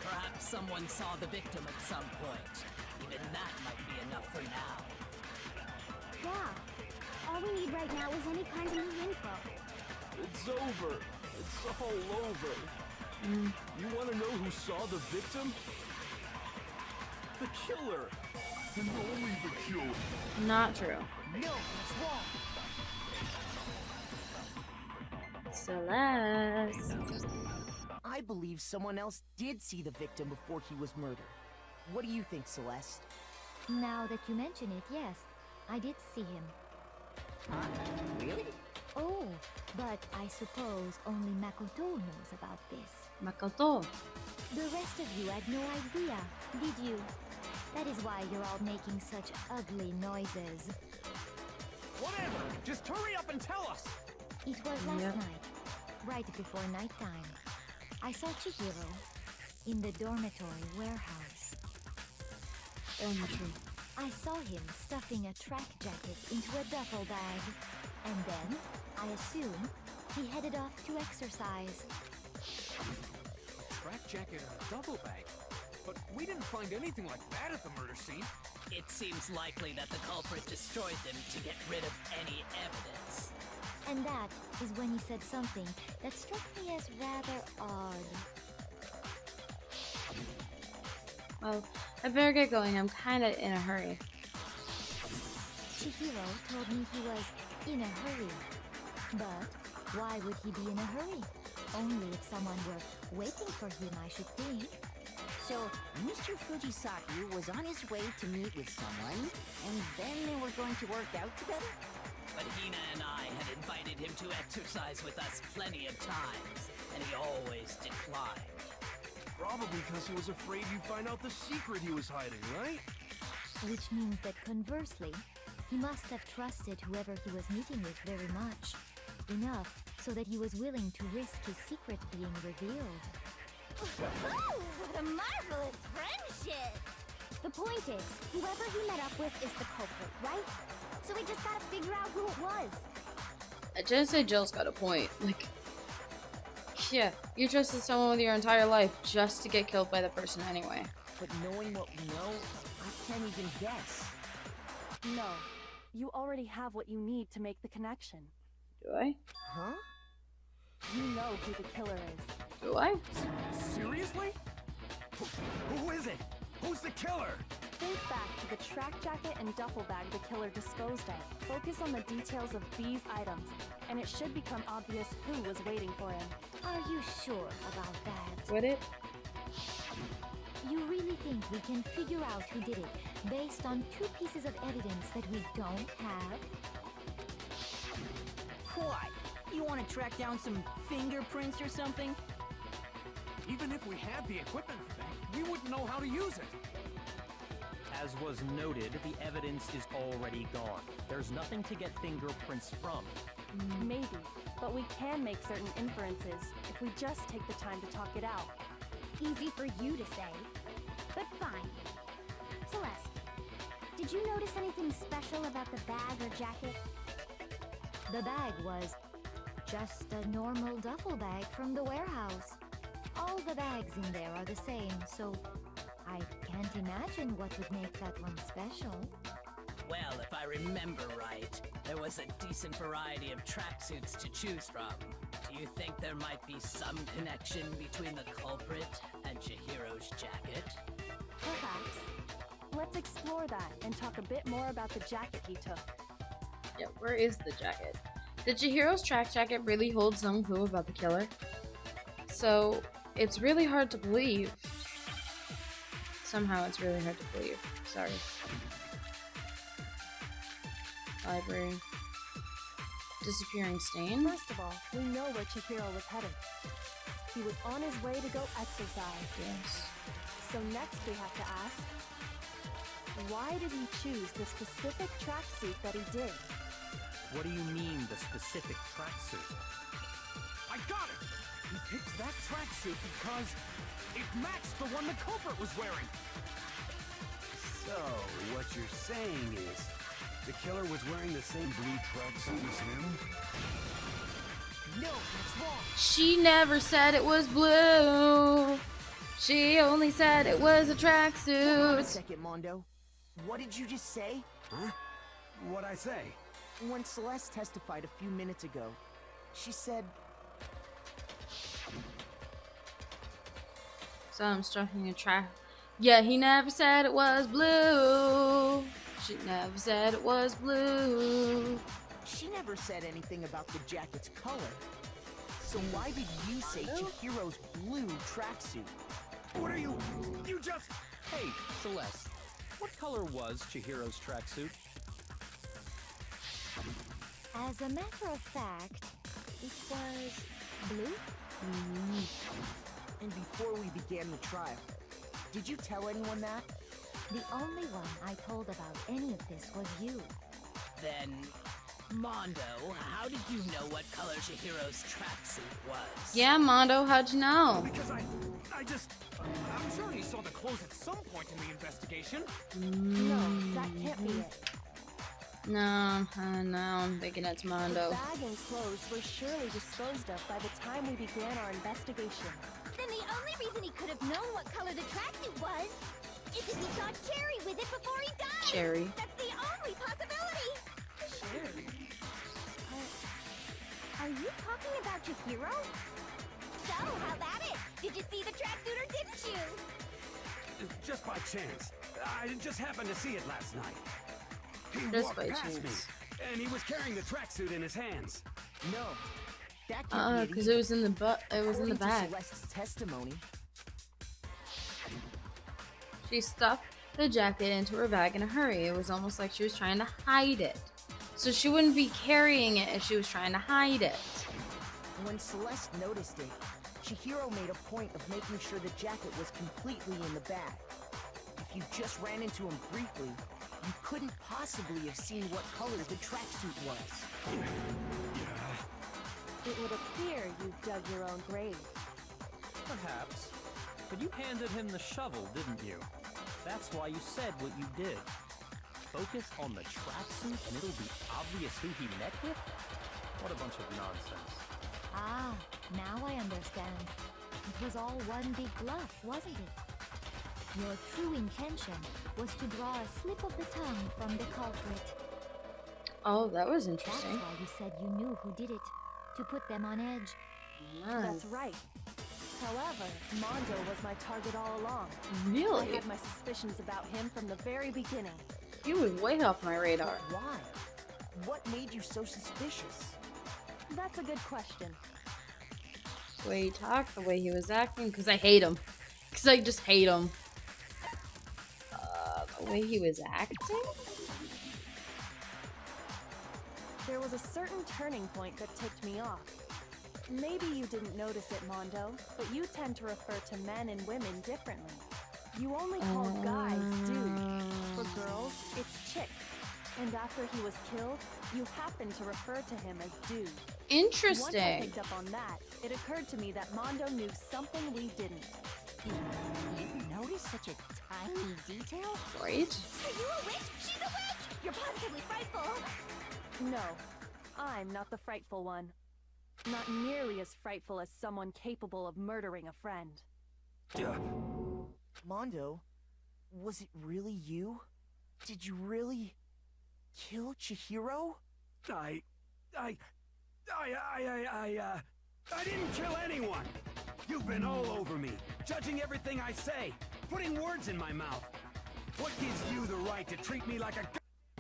Perhaps someone saw the victim at some point. Even that might be enough for now. Yeah. All we need right now is any kind of new info. It's over. It's all over. You want to know who saw the victim? The killer. And only the killer. Not true. No, that's wrong! Celeste. I believe someone else did see the victim before he was murdered. What do you think, Celeste? Now that you mention it, yes, I did see him. Really? Oh, but I suppose only Makoto knows about this. Makoto. The rest of you had no idea, did you? That is why you're all making such ugly noises. Whatever! Just hurry up and tell us! It was last night, right before nighttime. I saw Chihiro in the dormitory warehouse. I saw him stuffing a track jacket into a duffel bag. And then, I assume, he headed off to exercise. Track jacket and a duffel bag? But we didn't find anything like that at the murder scene. It seems likely that the culprit destroyed them to get rid of any evidence. And that is when he said something that struck me as rather odd. Well, I better get going. I'm kind of in a hurry. Chihiro told me he was in a hurry. But why would he be in a hurry? Only if someone were waiting for him, I should think. So, Mr. Fujisaki was on his way to meet with someone, and then they were going to work out together? But Hina and I had invited him to exercise with us plenty of times, and he always declined. Probably because he was afraid you'd find out the secret he was hiding, right? Which means that conversely, he must have trusted whoever he was meeting with very much. Enough so that he was willing to risk his secret being revealed. What a marvelous friendship! The point is, whoever he met up with is the culprit, right? So we just gotta figure out who it was. I just say Jill's got a point. Like, yeah, you trusted someone with your entire life just to get killed by the person anyway. But knowing what we know, I can't even guess. No. You already have what you need to make the connection. Do I? Huh? You know who the killer is. Do I? Seriously? Who is it? Who's the killer? Think back to the track jacket and duffel bag the killer disposed of. Focus on the details of these items, and it should become obvious who was waiting for him. Are you sure about that? Would it? You really think we can figure out who did it based on 2 pieces of evidence that we don't have? Why? You want to track down some fingerprints or something? Even if we had the equipment for that, we wouldn't know how to use it. As was noted, the evidence is already gone. There's nothing to get fingerprints from. Maybe, but we can make certain inferences if we just take the time to talk it out. Easy for you to say, but fine. Celeste, did you notice anything special about the bag or jacket? The bag was just a normal duffel bag from the warehouse. All the bags in there are the same, so I can't imagine what would make that one special. Well, if I remember right, there was a decent variety of tracksuits to choose from. Do you think there might be some connection between the culprit and Chihiro's jacket? Perhaps. Let's explore that and talk a bit more about the jacket he took. Yeah, where is the jacket? Did Chihiro's track jacket really hold some clue about the killer? So, it's really hard to believe. Somehow it's really hard to believe. Sorry. Library. Disappearing stain? First of all, we know where Chihiro was headed. He was on his way to go exercise. Yes. So next we have to ask, why did he choose the specific tracksuit that he did? What do you mean, the specific tracksuit? I got it! He picked that tracksuit because it matched the one the culprit was wearing. So, what you're saying is, the killer was wearing the same blue tracksuit as him? No, that's wrong. She never said it was blue. She only said it was a Hold on a tracksuit. second, Mondo. What did you just say? Huh? What'd I say? When Celeste testified a few minutes ago, she said... So I'm striking a track. Yeah, he never said it was blue. She never said it was blue. She never said anything about the jacket's color. So why did you say Chihiro's blue tracksuit? What are you... You just... Hey, Celeste, what color was Chihiro's tracksuit? As a matter of fact, it was blue. And before we began the trial, did you tell anyone that? The only one I told about any of this was you. Then, Mondo, how did you know what color Chihiro's tracksuit was? Yeah, Mondo, how'd you know? Because I'm sure he saw the clothes at some point in the investigation. No, that can't be it. No, I'm thinking it's The Mondo. bag and clothes were surely disposed of by the time we began our investigation. Then the only reason he could have known what color the tracksuit was is if he saw Cherry with it before he died. Cherry. That's the only possibility. Cherry? Are you talking about Chihiro? So, how about it? Did you see the tracksuit or didn't you? Just by chance. I just happened to see it last night. He Just walked by past me, chance. and he was carrying the tracksuit in his hands. No. That can't be it Because either. it was in the it was in the According to bag. Celeste's testimony, She stuffed the jacket into her bag in a hurry. It was almost like she was trying to hide it. So she wouldn't be carrying it if she was trying to hide it. when Celeste noticed it, Chihiro made a point of making sure the jacket was completely in the bag. If you just ran into him briefly, you couldn't possibly have seen what color the tracksuit was. It would appear you dug your own grave. Perhaps. But you handed him the shovel, didn't you? That's why you said what you did. Focus on the tracksuit and it'll be obvious who he met with? What a bunch of nonsense. Ah, now I understand. It was all one big bluff, wasn't it? Your true intention was to draw a slip of the tongue from the culprit. Oh, that was interesting. That's why you said you knew who did it, to put them on edge. That's right. However, Mondo was my target all along. Really? I had my suspicions about him from the very beginning. He was way off my radar. Why? What made you so suspicious? That's a good question. The way he talked, the way he was acting, because I hate him. Because I just hate him. The way he was acting? There was a certain turning point that tipped me off. Maybe you didn't notice it, Mondo, but you tend to refer to men and women differently. You only call guys dude. For girls, it's chick. And after he was killed, you happened to refer to him as dude. Interesting. Once I picked up on that, it occurred to me that Mondo knew something we didn't. You noticed such a tiny detail? Right? Are you a witch? She's a witch! You're positively frightful! No, I'm not the frightful one. Not nearly as frightful as someone capable of murdering a friend. Mondo, was it really you? Did you really kill Chihiro? I didn't kill anyone! You've been all over me, judging everything I say, putting words in my mouth. What gives you the right to treat me like a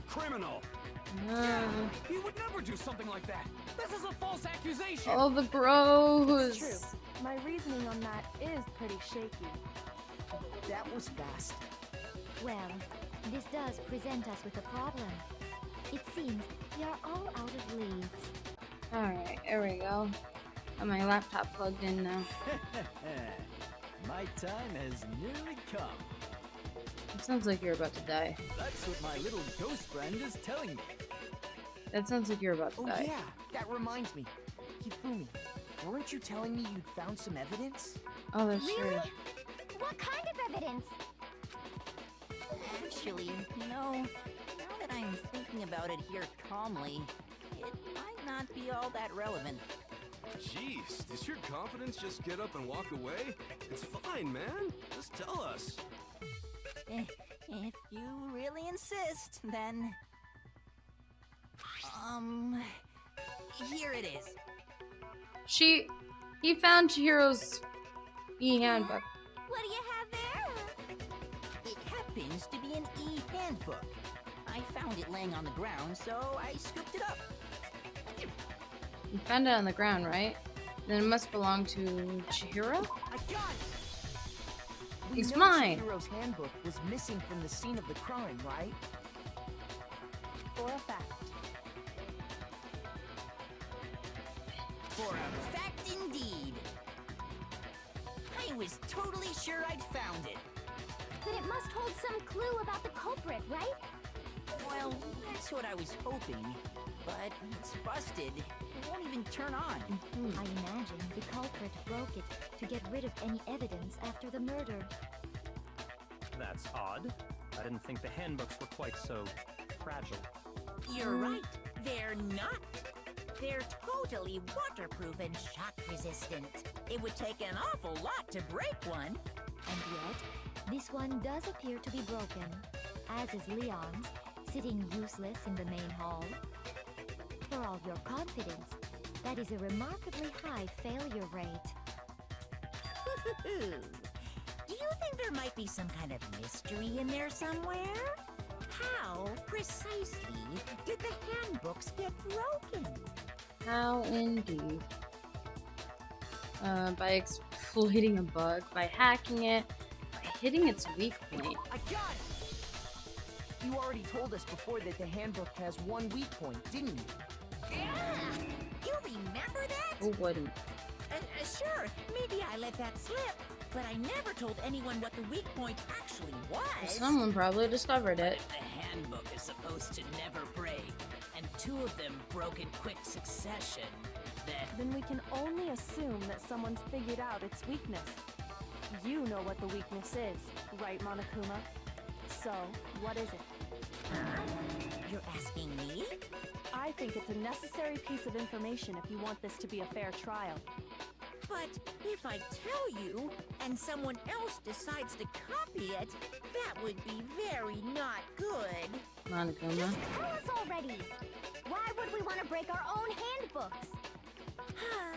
criminal? He would never do something like that. This is a false accusation. All the bros. It's true. My reasoning on that is pretty shaky. That was fast. Well, this does present us with a problem. It seems we are all out of leads. Alright, there we go. Got my laptop plugged in now. My time has nearly come. It sounds like you're about to die. That's what my little ghost friend is telling me. That sounds like you're about to die. Yeah, that reminds me. Hifumi, weren't you telling me you'd found some evidence? Oh, that's Really? true. What kind of evidence? Actually, no. Now that I'm thinking about it here calmly, it might not be all that relevant. Jeez, does your confidence just get up and walk away? It's fine, man. Just tell us. If you really insist, then... here it is. He found Chihiro's e-handbook. What do you have there? It happens to be an e-handbook. I found it laying on the ground, so I scooped it up. You found it on the ground, right? Then it must belong to Chihiro? I got it! It's know mine! Chihiro's handbook was missing from the scene of the crime, right? For a fact. For a fact indeed. I was totally sure I'd found it. But it must hold some clue about the culprit, right? Well, that's what I was hoping. But it's busted. It won't even turn on. I imagine the culprit broke it to get rid of any evidence after the murder. That's odd. I didn't think the handbooks were quite so fragile. You're right. They're not. They're totally waterproof and shock resistant. It would take an awful lot to break one. And yet, this one does appear to be broken, as is Leon's, sitting useless in the main hall. For all your confidence, that is a remarkably high failure rate. Do you think there might be some kind of mystery in there somewhere? How precisely did the handbooks get broken? How indeed. By exploiting a bug, by hacking it, by hitting its weak point. I got it! You already told us before that the handbook has one weak point, didn't you? Yeah! You remember that? Who wouldn't? Sure, maybe I let that slip. but I never told anyone what the weak point actually was. Someone probably discovered it. If the handbook is supposed to never break, and two of them broke in quick succession, Then we can only assume that someone's figured out its weakness. You know what the weakness is, right, Monokuma? So, what is it? You're asking me? I think it's a necessary piece of information if you want this to be a fair trial. But if I tell you, and someone else decides to copy it, that would be very not good. Monokuma. Just tell us already. Why would we want to break our own handbooks?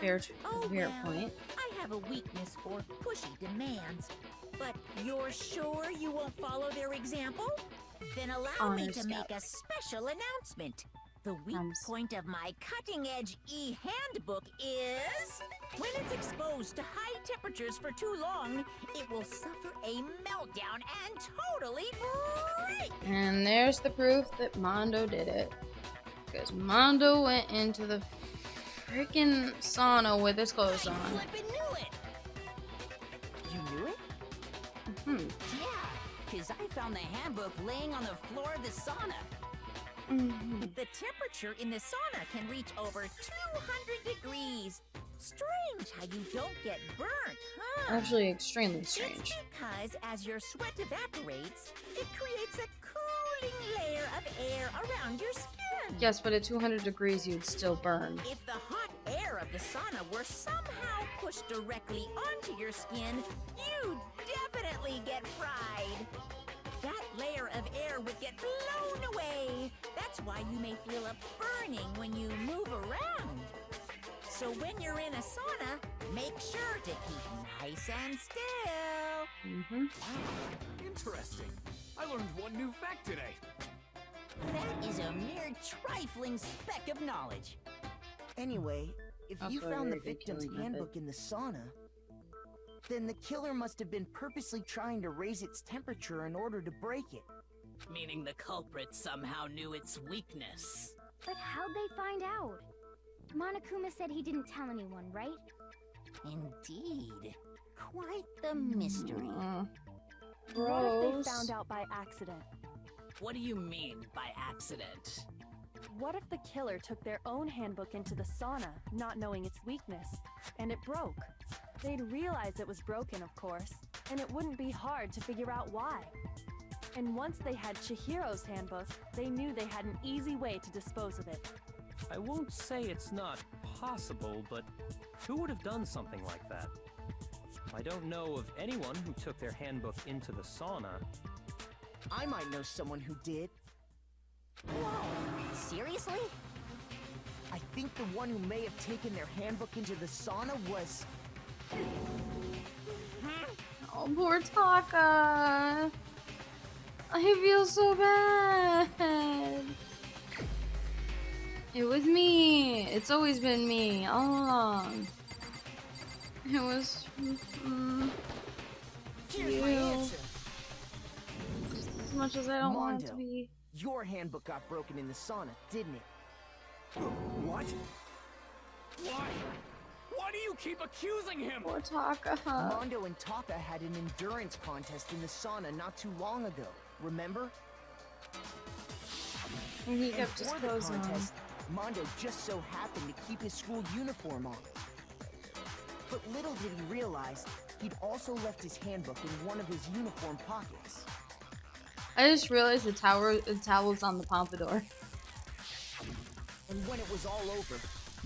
Fair well, point. I have a weakness for pushy demands. But you're sure you won't follow their example? Then allow me to make a special announcement. The weak point of my cutting-edge e-handbook is... when it's exposed to high temperatures for too long, it will suffer a meltdown and totally break! And there's the proof that Mondo did it. Because Mondo went into the freaking sauna with his clothes on. Flippin' knew it! You knew it? Yeah, because I found the handbook laying on the floor of the sauna. The temperature in the sauna can reach over 200 degrees. Strange how you don't get burnt, huh? Actually, extremely strange. It's because as your sweat evaporates, it creates a cooling layer of air around your skin. Yes, but at 200 degrees, you'd still burn. If the hot air of the sauna were somehow pushed directly onto your skin, you'd definitely get fried. That layer of air would get blown away. That's why you may feel a burning when you move around. So when you're in a sauna, make sure to keep nice and still. Interesting. I learned one new fact today. That is a mere trifling speck of knowledge. Anyway, if you Also a found the very good victim's killing handbook in the sauna, then the killer must have been purposely trying to raise its temperature in order to break it. meaning the culprit somehow knew its weakness. But how'd they find out? Monokuma said he didn't tell anyone, right? Indeed. Quite the mystery. What if they found out by accident? What do you mean by accident? What if the killer took their own handbook into the sauna, not knowing its weakness, and it broke? They'd realize it was broken, of course, and it wouldn't be hard to figure out why. And once they had Chihiro's handbook, they knew they had an easy way to dispose of it. I won't say it's not possible, but who would have done something like that? I don't know of anyone who took their handbook into the sauna. I might know someone who did. Whoa! Seriously? I think the one who may have taken their handbook into the sauna was... Oh, poor Taka. I feel so bad. It was me. It's always been me all along. It was Here's my answer. As much as I don't want it to be. Your handbook got broken in the sauna, didn't it? What? Why? Why do you keep accusing him? Poor Taka. Mondo and Taka had an endurance contest in the sauna not too long ago, remember? And he kept his for the clothes on. contest, Mondo just so happened to keep his school uniform on. But little did he realize, he'd also left his handbook in one of his uniform pockets. I just realized the towel's on the pompadour. And when it was all over,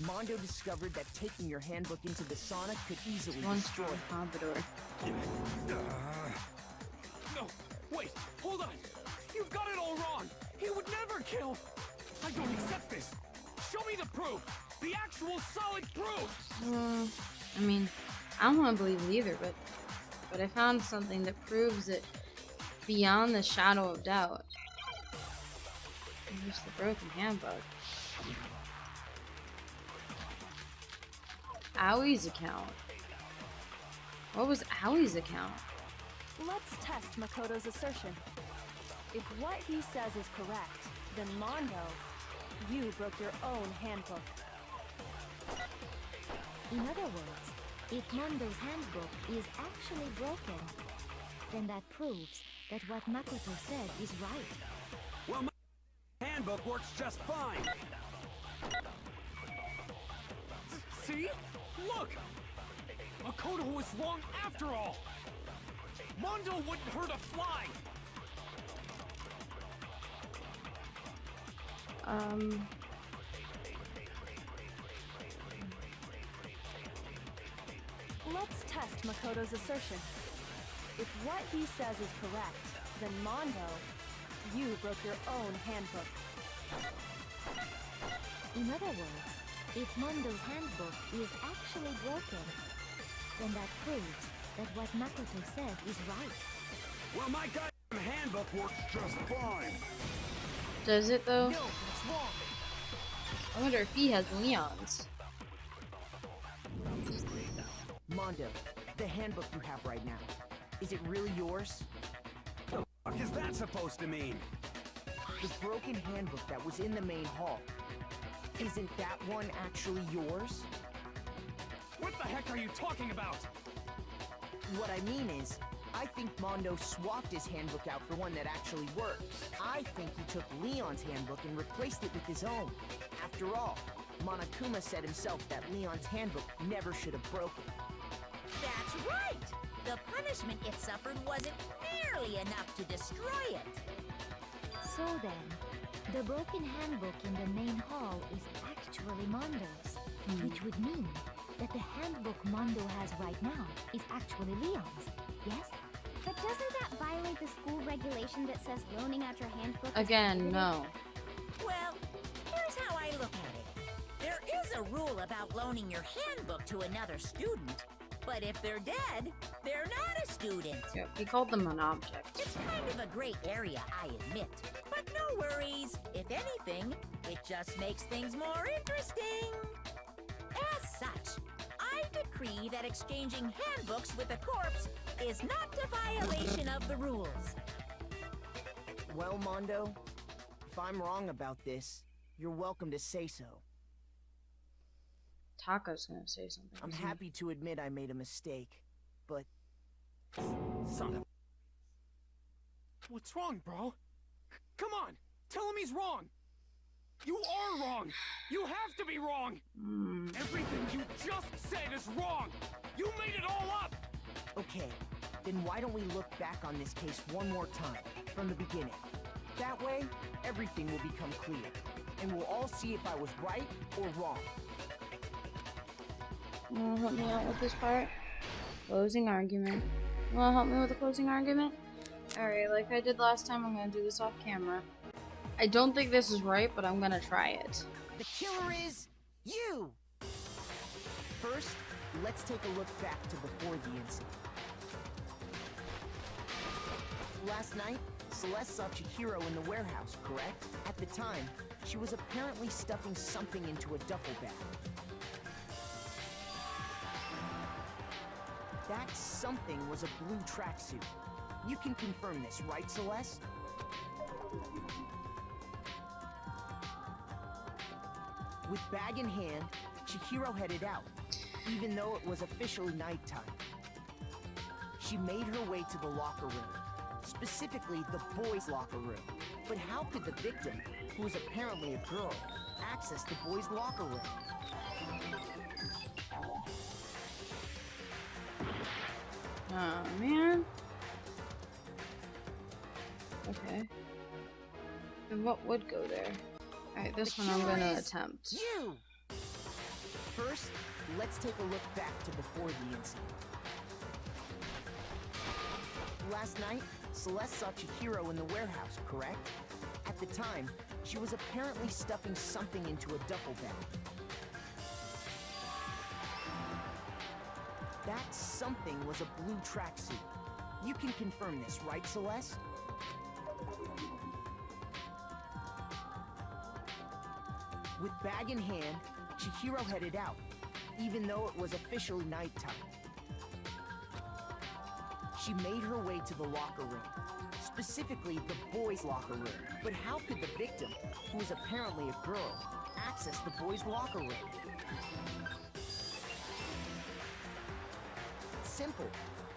Mondo discovered that taking your handbook into the sauna could easily destroy it. Pompadour. No, wait, hold on. You've got it all wrong. He would never kill. I don't accept this. Show me the proof. The actual solid proof. I mean, I don't want to believe it either, but I found something that proves it beyond the shadow of doubt. Here's the broken handbook. Aoi's account. What was Aoi's account? Let's test Makoto's assertion. If what he says is correct, then Mondo, you broke your own handbook. In other words, If Mondo's handbook is actually broken, then that proves that what Makoto said is right. Well, my handbook works just fine. See? Look! Makoto was wrong after all! Mondo wouldn't hurt a fly! Let's test Makoto's assertion. If what he says is correct, then Mondo, you broke your own handbook. In other words, if Mondo's handbook is actually broken, then that proves that what Makoto said is right. Well, my goddamn handbook works just fine. Does it though? No, that's wrong. I wonder if he has Leon's. Mondo, the handbook you have right now, is it really yours? The fuck is that supposed to mean? The broken handbook that was in the main hall, isn't that one actually yours? What the heck are you talking about? What I mean is, I think Mondo swapped his handbook out for one that actually works. I think he took Leon's handbook and replaced it with his own. After all, Monokuma said himself that Leon's handbook never should have broken. That's right! The punishment it suffered wasn't nearly enough to destroy it. So then, the broken handbook in the main hall is actually Mondo's, which would mean that the handbook Mondo has right now is actually Leon's, yes? But doesn't that violate the school regulation that says loaning out your handbook? Again, no. Well, here's how I look at it. There is a rule about loaning your handbook to another student, but if they're dead, they're not a student. Yeah, he called them an object. It's kind of a gray area, I admit. But no worries. If anything, it just makes things more interesting. As such, I decree that exchanging handbooks with a corpse is not a violation of the rules. Well, Mondo, if I'm wrong about this, you're welcome to say so. Taco's gonna say something. I'm happy to admit I made a mistake, but... Son of... What's wrong, bro? Come on! Tell him he's wrong! You are wrong! You have to be wrong! Everything you just said is wrong! You made it all up! Okay, then why don't we look back on this case one more time, from the beginning? That way, everything will become clear, and we'll all see if I was right or wrong. You wanna help me out with this part? Closing argument. You wanna help me with the closing argument? Alright, like I did last time, I'm gonna do this off camera. I don't think this is right, but I'm gonna try it. The killer is you! First, let's take a look back to before the incident. Last night, Celeste saw Chihiro in the warehouse, correct? At the time, she was apparently stuffing something into a duffel bag. That something was a blue tracksuit. You can confirm this, right, Celeste? With bag in hand, Chihiro headed out, even though it was officially nighttime. She made her way to the locker room, specifically the boys' locker room. But how could the victim, who was apparently a girl, access the boys' locker room? Oh, man. Okay. And what would go there? Alright, this one I'm gonna attempt. You! First, let's take a look back to before the incident. Last night, Celeste saw Chihiro in the warehouse, correct? At the time, she was apparently stuffing something into a duffel bag. That something was a blue tracksuit. You can confirm this, right, Celeste? With bag in hand, Chihiro headed out, even though it was officially nighttime. She made her way to the locker room, specifically the boys' locker room. But how could the victim, who was apparently a girl, access the boys' locker room? simple,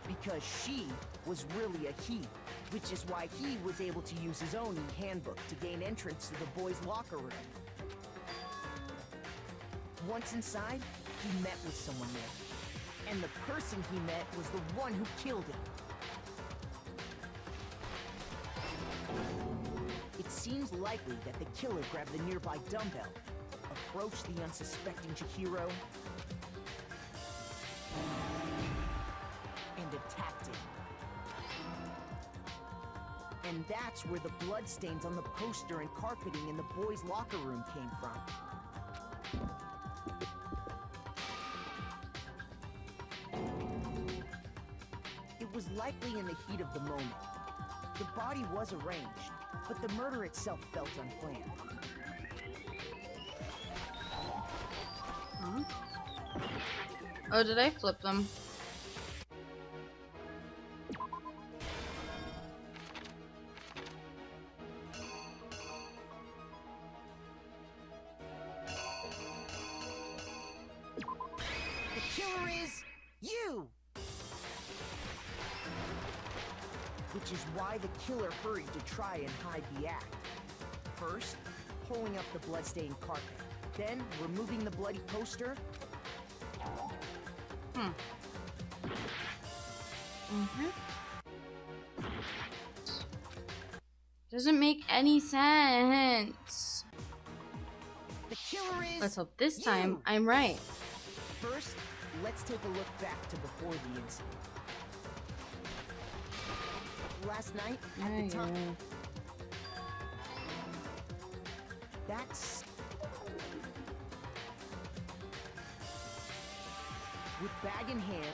because she was really a he, which is why he was able to use his own e-handbook to gain entrance to the boys' locker room. Once inside, he met with someone there, and the person he met was the one who killed him. It seems likely that the killer grabbed the nearby dumbbell, approached the unsuspecting Chihiro, and attacked him. And that's where the bloodstains on the poster and carpeting in the boys' locker room came from. It was likely in the heat of the moment. The body was arranged, but the murder itself felt unplanned. Huh? Oh, did I flip them? The killer is you! Which is why the killer hurried to try and hide the act. First, pulling up the bloodstained carpet. Then, removing the bloody poster. Doesn't make any sense. The killer is Let's hope this you. time I'm right. First, let's take a look back to before the incident. Last night, at the time... That's... With bag in hand,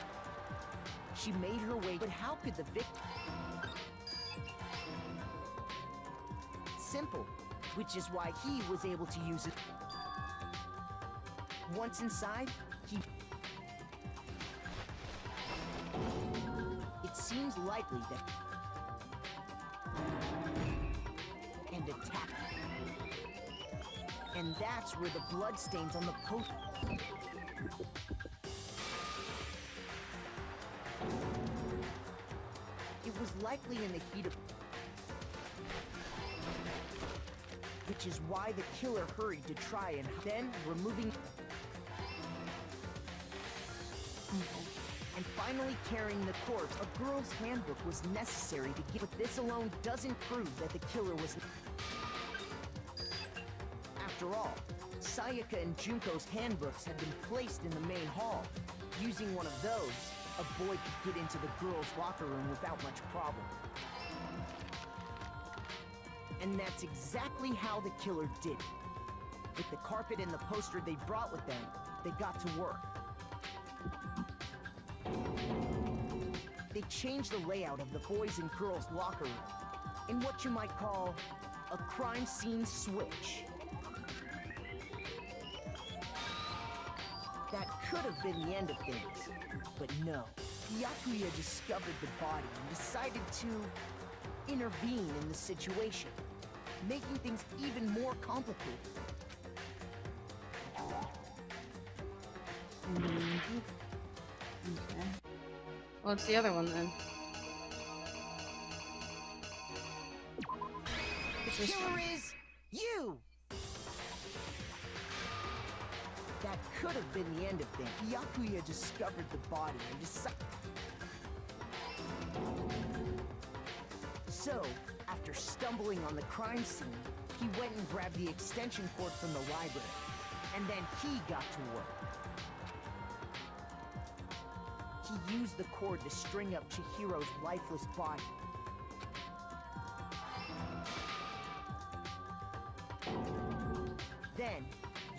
she made her way, but how could the victim... Simple, which is why he was able to use it. Once inside, he... It seems likely that... And attack. And that's where the bloodstains on the post... It was likely in the heat of... Which is why the killer hurried to try and then removing... And finally carrying the corpse. A girl's handbook was necessary to get... But this alone doesn't prove that the killer was... After all, Sayaka and Junko's handbooks had been placed in the main hall. Using one of those, a boy could get into the girls' locker room without much problem. And that's exactly how the killer did it. With the carpet and the poster they brought with them, they got to work. They changed the layout of the boys' and girls' locker room in what you might call a crime scene switch. That could have been the end of things, but no. Byakuya discovered the body and decided to intervene in the situation, making things even more complicated. Okay. What's the other one then? The killer is you! That could have been the end of things. Byakuya discovered the body and decided... So, after stumbling on the crime scene, he went and grabbed the extension cord from the library. And then he got to work. He used the cord to string up Chihiro's lifeless body. Then,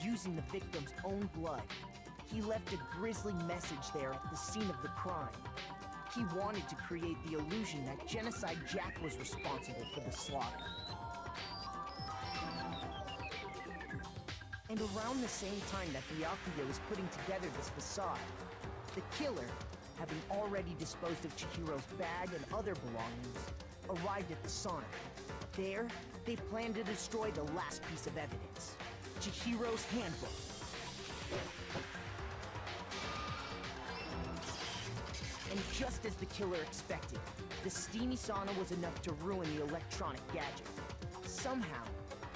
using the victim's own blood, he left a grisly message there at the scene of the crime. He wanted to create the illusion that Genocide Jack was responsible for the slaughter. And around the same time that Byakuya was putting together this facade, the killer, having already disposed of Chihiro's bag and other belongings, arrived at the sauna. There, they planned to destroy the last piece of evidence, Chihiro's handbook. And just as the killer expected, the steamy sauna was enough to ruin the electronic gadget. Somehow,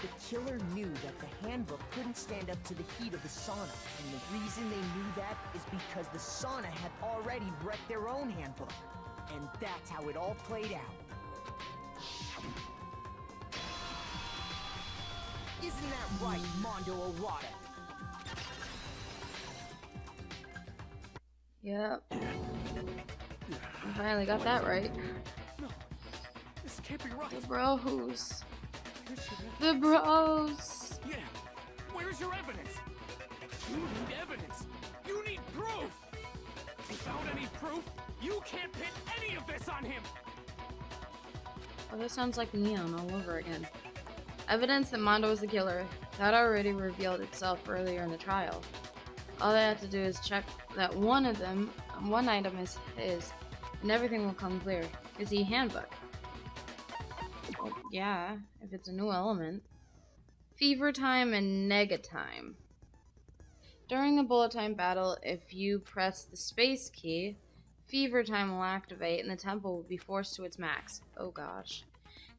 the killer knew that the handbook couldn't stand up to the heat of the sauna, and the reason they knew that is because the sauna had already wrecked their own handbook. And that's how it all played out. Isn't that right, Mondo Owada? Yep. I finally got that right. No, this can't be right. The bros. The bros. Yeah, where's your evidence? You need evidence. You need proof. Without any proof, you can't pin any of this on him. Oh, that sounds like Neon all over again. Evidence that Mondo was the killer. That already revealed itself earlier in the trial. All they have to do is check that one item is his, and everything will come clear. Is he handbook? Well, yeah, if it's a new element. Fever time and nega time. During the bullet time battle, if you press the space key, fever time will activate and the tempo will be forced to its max. Oh gosh.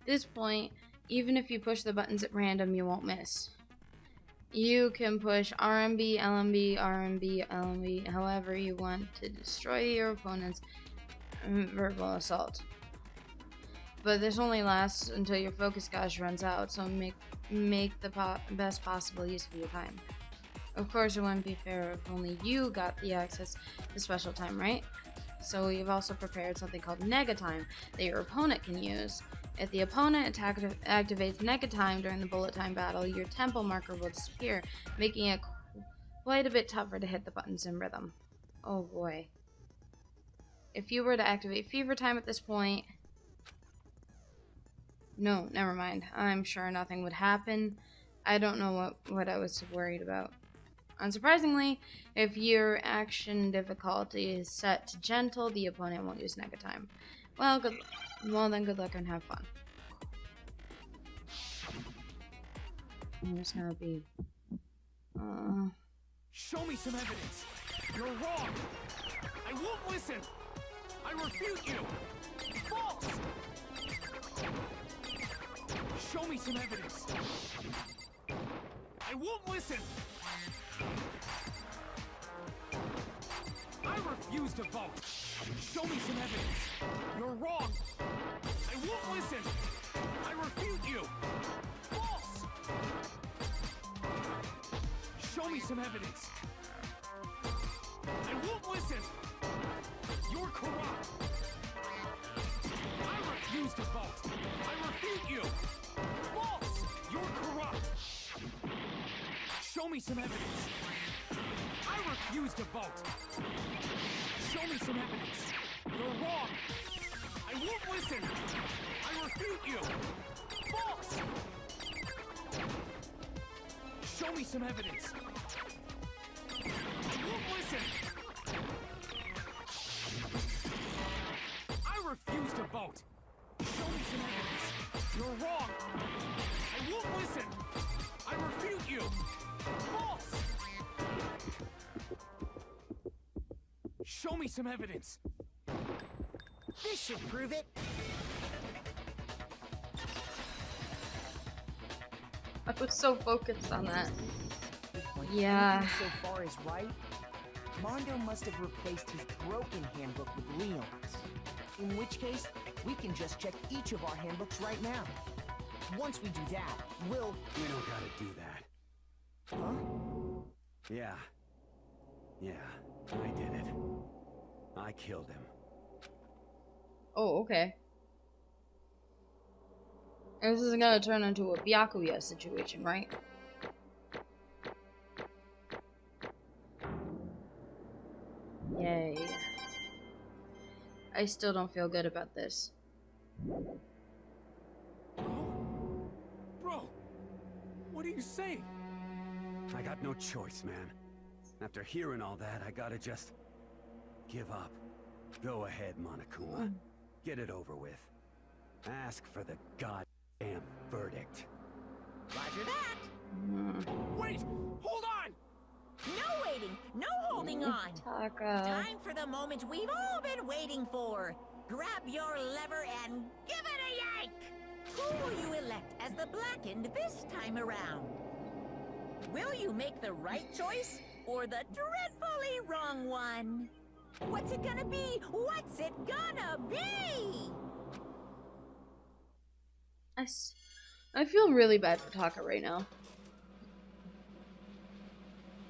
At this point, even if you push the buttons at random, you won't miss. You can push RMB, LMB, RMB, LMB, however you want to destroy your opponent's verbal assault. But this only lasts until your focus gauge runs out, so make the best possible use of your time. Of course, it wouldn't be fair if only you got the access to special time, right? So we've also prepared something called nega time that your opponent can use. If the opponent activates nega time during the bullet time battle, your tempo marker will disappear, making it quite a bit tougher to hit the buttons in rhythm. Oh boy. If you were to activate fever time at this point... No, never mind. I'm sure nothing would happen. I don't know what I was worried about. Unsurprisingly, if your action difficulty is set to gentle, the opponent won't use nega time. Well, then good luck and have fun. I'm just gonna be... Show me some evidence. You're wrong. I won't listen. I refute you. False. Show me some evidence. I won't listen. I refuse to vote. Show me some evidence. You're wrong. I won't listen. I refute you. False. Show me some evidence. I won't listen. You're corrupt. I refuse to vote. I refute you. False. You're corrupt. Show me some evidence. I refuse to vote. Show me some evidence. You're wrong. I won't listen. I refute you. False. Show me some evidence. I won't listen. I refuse to vote. Show me some evidence. You're wrong. I won't listen. I refute you. False. Show me some evidence. This should prove it. I was so focused on that. What Yeah. so far is right. Mondo must have replaced his broken handbook with Leon's. In which case, we can just check each of our handbooks right now. Once we do that, we'll... We don't gotta do that. Huh? Yeah. I did it. I killed him. Oh, okay. And this is gonna turn into a Byakuya situation, right? Yay. I still don't feel good about this. Bro, what are you saying? I got no choice, man. After hearing all that, I gotta just... give up. Go ahead, Monokuma. Get it over with. Ask for the goddamn verdict. Roger that. Wait! Hold on! No waiting, no holding on. Taka. Time for the moment we've all been waiting for. Grab your lever and give it a yank! Who will you elect as the Blackened this time around? Will you make the right choice or the dreadfully wrong one? What's it gonna be? What's it gonna be? I feel really bad for Taka right now.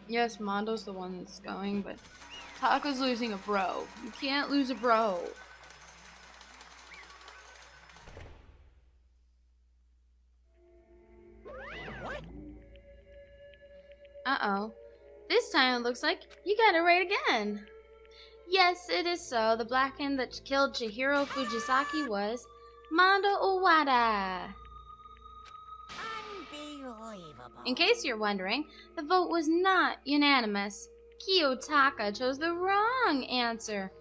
Yes, Mondo's the one that's going, but Taka's losing a bro. You can't lose a bro. What? Uh-oh. This time it looks like you got it right again. Yes, it is so. The Blackened that killed Chihiro Fujisaki was Mondo Uwada. Unbelievable. In case you're wondering, the vote was not unanimous. Kiyotaka chose the wrong answer.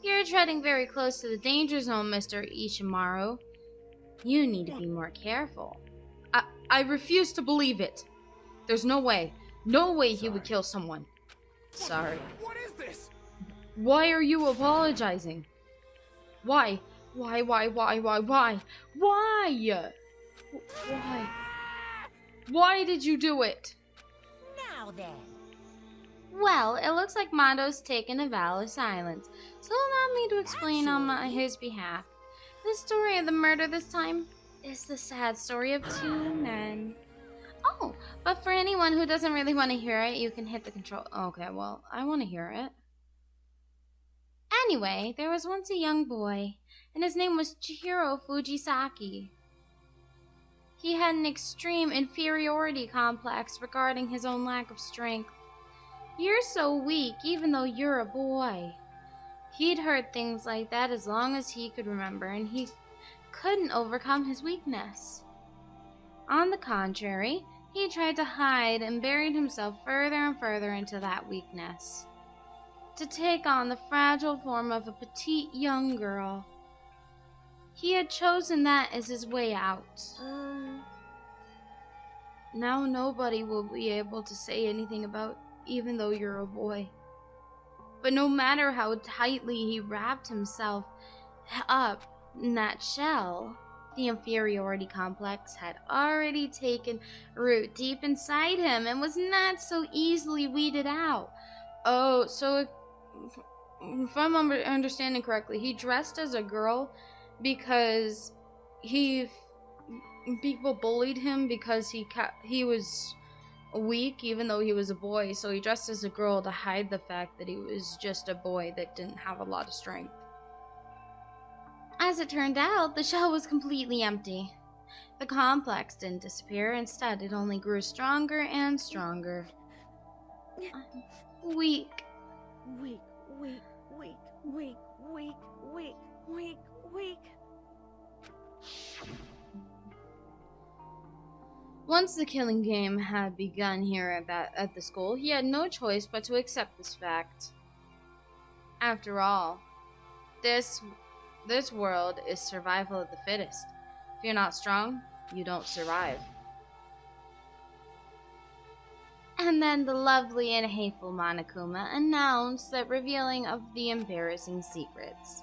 You're treading very close to the danger zone, Mr. Ishimaru. You need to be more careful. I refuse to believe it. There's no way. No way he would kill someone. Sorry. What is this? Why are you apologizing? Why? Why? Why? Why did you do it? Now then. Well, it looks like Mondo's taken a vow of silence, so allow me to explain on his behalf. The story of the murder this time is the sad story of two men. Oh, but for anyone who doesn't really want to hear it, you can hit the control. Okay, well, I want to hear it. Anyway, there was once a young boy, and his name was Chihiro Fujisaki. He had an extreme inferiority complex regarding his own lack of strength. You're so weak, even though you're a boy. He'd heard things like that as long as he could remember, and he couldn't overcome his weakness. On the contrary, he tried to hide and buried himself further and further into that weakness, to take on the fragile form of a petite young girl. He had chosen that as his way out. Now nobody will be able to say anything about even though you're a boy. But no matter how tightly he wrapped himself up in that shell, the inferiority complex had already taken root deep inside him and was not so easily weeded out. Oh, so if I'm understanding correctly, he dressed as a girl because people bullied him because he was weak even though he was a boy, so he dressed as a girl to hide the fact that he was just a boy that didn't have a lot of strength. As it turned out, the shell was completely empty. The complex didn't disappear. Instead, it only grew stronger and stronger. Weak. Weak. Once the killing game had begun here at the school, he had no choice but to accept this fact. After all, this world is survival of the fittest. If you're not strong, you don't survive. And then the lovely and hateful Monokuma announced that revealing of the embarrassing secrets,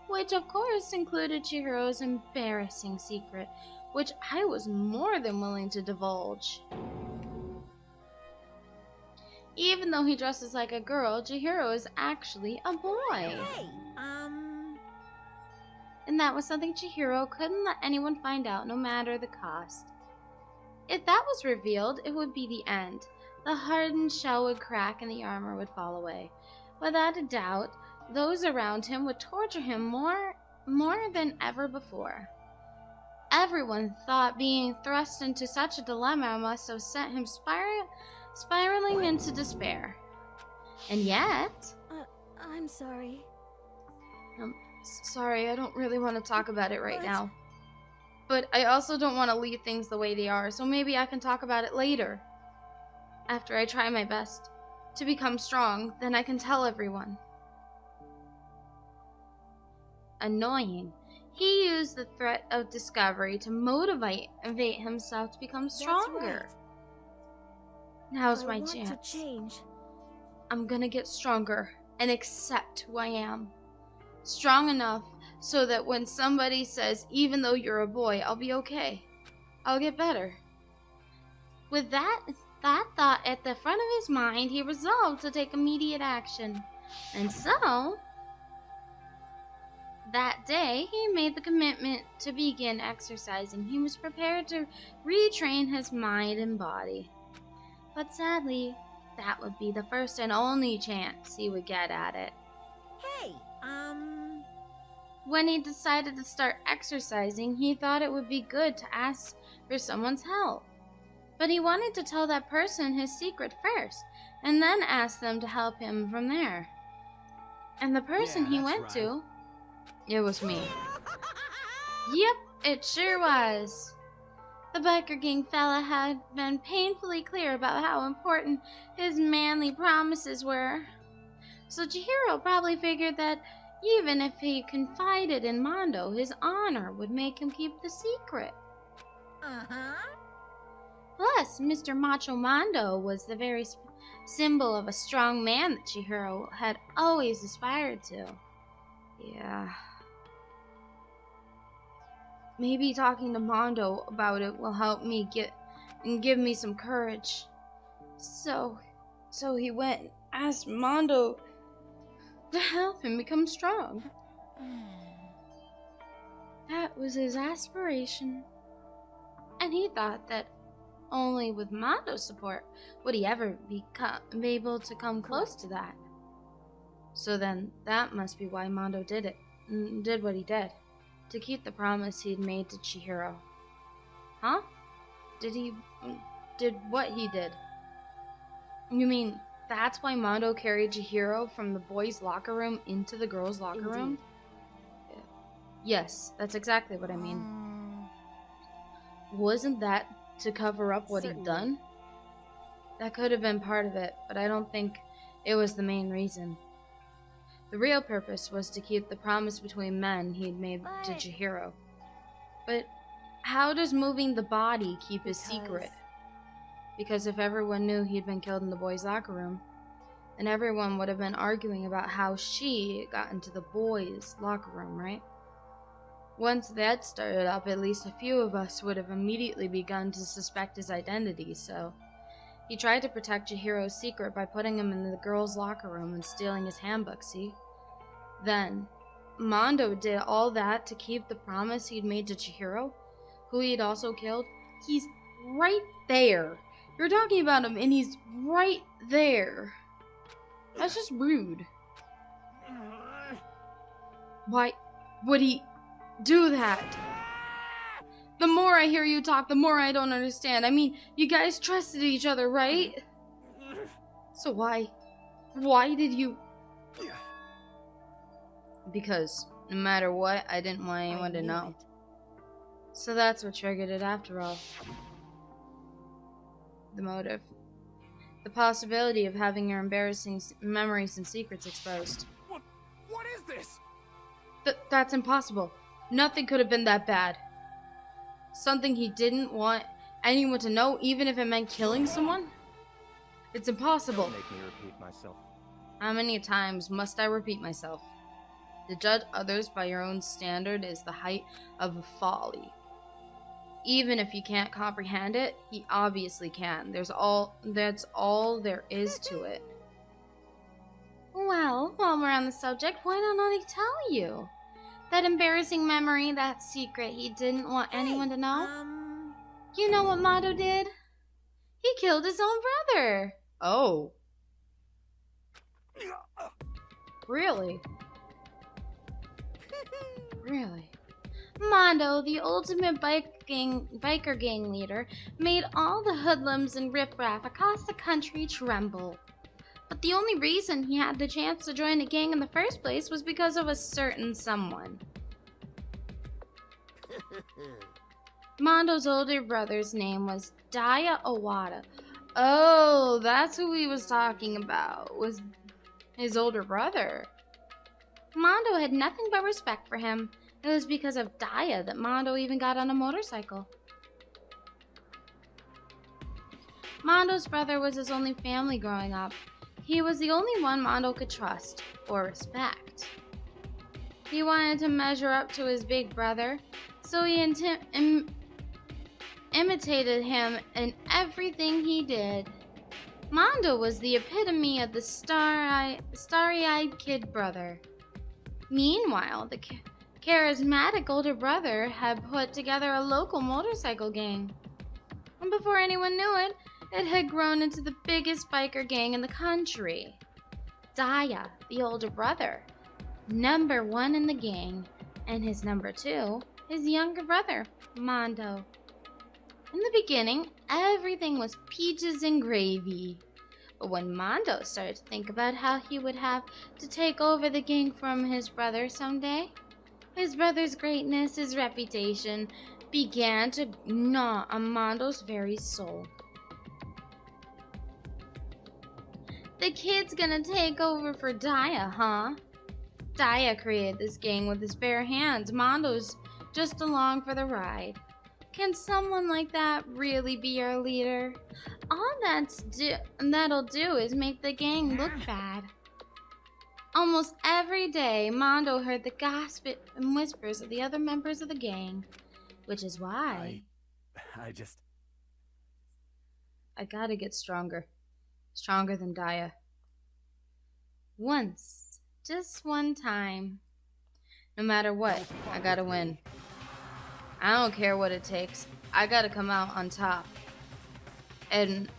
which of course included Chihiro's embarrassing secret, which I was more than willing to divulge. Even though he dresses like a girl, Chihiro is actually a boy. Hey, And that was something Chihiro couldn't let anyone find out, no matter the cost. If that was revealed, it would be the end. The hardened shell would crack and the armor would fall away. Without a doubt, those around him would torture him more than ever before. Everyone thought being thrust into such a dilemma must have sent him spiraling into despair. And yet... I'm sorry. Sorry, I don't really want to talk about it right now. But I also don't want to leave things the way they are, so maybe I can talk about it later. After I try my best to become strong, then I can tell everyone. Annoying. He used the threat of discovery to motivate himself to become stronger. Now's I my want chance. to change. I'm gonna get stronger and accept who I am. Strong enough so that when somebody says, even though you're a boy, I'll be okay. I'll get better. With that thought at the front of his mind, he resolved to take immediate action. And so, that day, he made the commitment to begin exercising. He was prepared to retrain his mind and body. But sadly, that would be the first and only chance he would get at it. Hey, When he decided to start exercising, he thought it would be good to ask for someone's help. But he wanted to tell that person his secret first, and then ask them to help him from there. And the person he went to, it was me. Yep, it sure was. The biker gang fella had been painfully clear about how important his manly promises were. So Chihiro probably figured that even if he confided in Mondo, his honor would make him keep the secret. Plus, Mr. Macho Mondo was the very symbol of a strong man that Chihiro had always aspired to. Yeah. Maybe talking to Mondo about it will help me give me some courage. So he went and asked Mondo to help him become strong. That was his aspiration. And he thought that only with Mondo's support would he ever be able to come close to that. So then that must be why Mondo did what he did. To keep the promise he'd made to Chihiro. Huh? Did what he did? You mean that's why Mondo carried Chihiro from the boys' locker room into the girls' locker room? Yes, that's exactly what I mean. Wasn't that to cover up what he'd done? That could have been part of it, but I don't think it was the main reason. The real purpose was to keep the promise between men he'd made to Chihiro. But how does moving the body keep his secret? Because if everyone knew he'd been killed in the boys' locker room, then everyone would have been arguing about how she got into the boys' locker room, right? Once that started up, at least a few of us would have immediately begun to suspect his identity, so he tried to protect Chihiro's secret by putting him in the girls' locker room and stealing his handbook, see? Then, Mondo did all that to keep the promise he'd made to Chihiro, who he'd also killed. He's right there. You're talking about him, and he's right there. That's just rude. Why would he do that? The more I hear you talk, the more I don't understand. I mean, you guys trusted each other, right? So why did you... Because no matter what, I didn't want anyone to know. So that's what triggered it after all. The motive. The possibility of having your embarrassing memories and secrets exposed. What is this? That's impossible. Nothing could have been that bad. Something he didn't want anyone to know, even if it meant killing someone? It's impossible. Don't make me repeat myself. How many times must I repeat myself? To judge others by your own standard is the height of folly. Even if you can't comprehend it, he obviously can. That's all there is to it. Well, while we're on the subject, why don't I tell you? That embarrassing memory, that secret he didn't want anyone to know? You know what Mondo did? He killed his own brother. Oh. Really? Really? Mondo, the ultimate biker gang leader, made all the hoodlums and riffraff across the country tremble. But the only reason he had the chance to join a gang in the first place was because of a certain someone. Mondo's older brother's name was Daya Owada. Oh, that's who he was talking about, was his older brother. Mondo had nothing but respect for him. It was because of Daya that Mondo even got on a motorcycle. Mondo's brother was his only family growing up. He was the only one Mondo could trust or respect. He wanted to measure up to his big brother, so he imitated him in everything he did. Mondo was the epitome of the starry-eyed kid brother. Meanwhile, the charismatic older brother had put together a local motorcycle gang. And before anyone knew it, it had grown into the biggest biker gang in the country. Daya, the older brother, number one in the gang, and his number two, his younger brother, Mondo. In the beginning, everything was peaches and gravy. But when Mondo started to think about how he would have to take over the gang from his brother someday, his brother's greatness, his reputation, began to gnaw on Mondo's very soul. The kid's gonna take over for Daya, huh? Daya created this gang with his bare hands. Mondo's just along for the ride. Can someone like that really be our leader? All that'll do is make the gang look bad. Almost every day, Mondo heard the gossip and whispers of the other members of the gang, which is why I gotta get stronger. Stronger than Daya. Once. Just one time. No matter what, I gotta win. I don't care what it takes. I gotta come out on top. And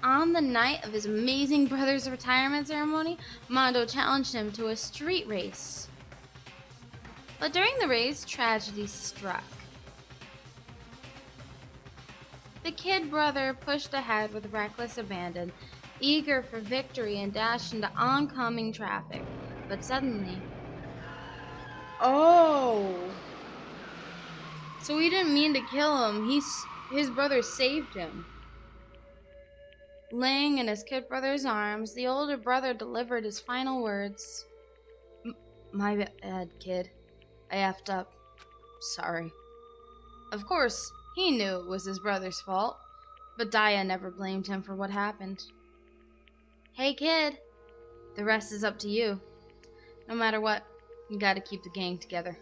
on the night of his amazing brother's retirement ceremony, Mondo challenged him to a street race. But during the race, tragedy struck. The kid brother pushed ahead with reckless abandon, eager for victory, and dashed into oncoming traffic. But suddenly... Oh! So he didn't mean to kill him. His brother saved him. Laying in his kid brother's arms, the older brother delivered his final words. My bad, kid. I effed up. Sorry. Of course, he knew it was his brother's fault, but Daya never blamed him for what happened. Hey, kid. The rest is up to you. No matter what, you gotta keep the gang together.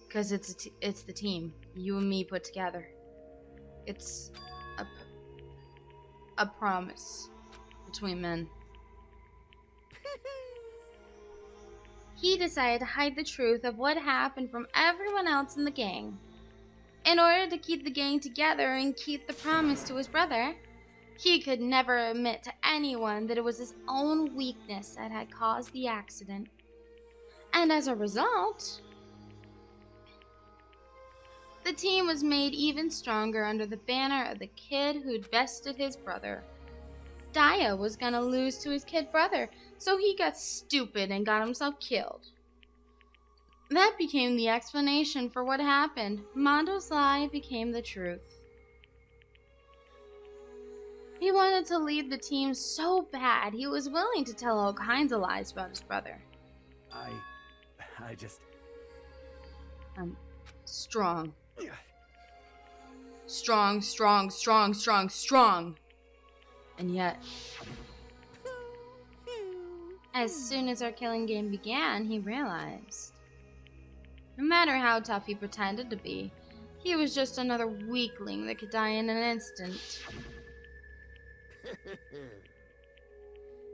Because it's the team you and me put together. It's a promise between men. He decided to hide the truth of what happened from everyone else in the gang. In order to keep the gang together and keep the promise to his brother, he could never admit to anyone that it was his own weakness that had caused the accident. And as a result, the team was made even stronger under the banner of the kid who'd bested his brother. Daya was gonna lose to his kid brother, so he got stupid and got himself killed. That became the explanation for what happened. Mondo's lie became the truth. He wanted to lead the team so bad, he was willing to tell all kinds of lies about his brother. I'm strong. Strong, strong, strong, strong, strong. And yet, as soon as our killing game began, he realized, no matter how tough he pretended to be, he was just another weakling that could die in an instant.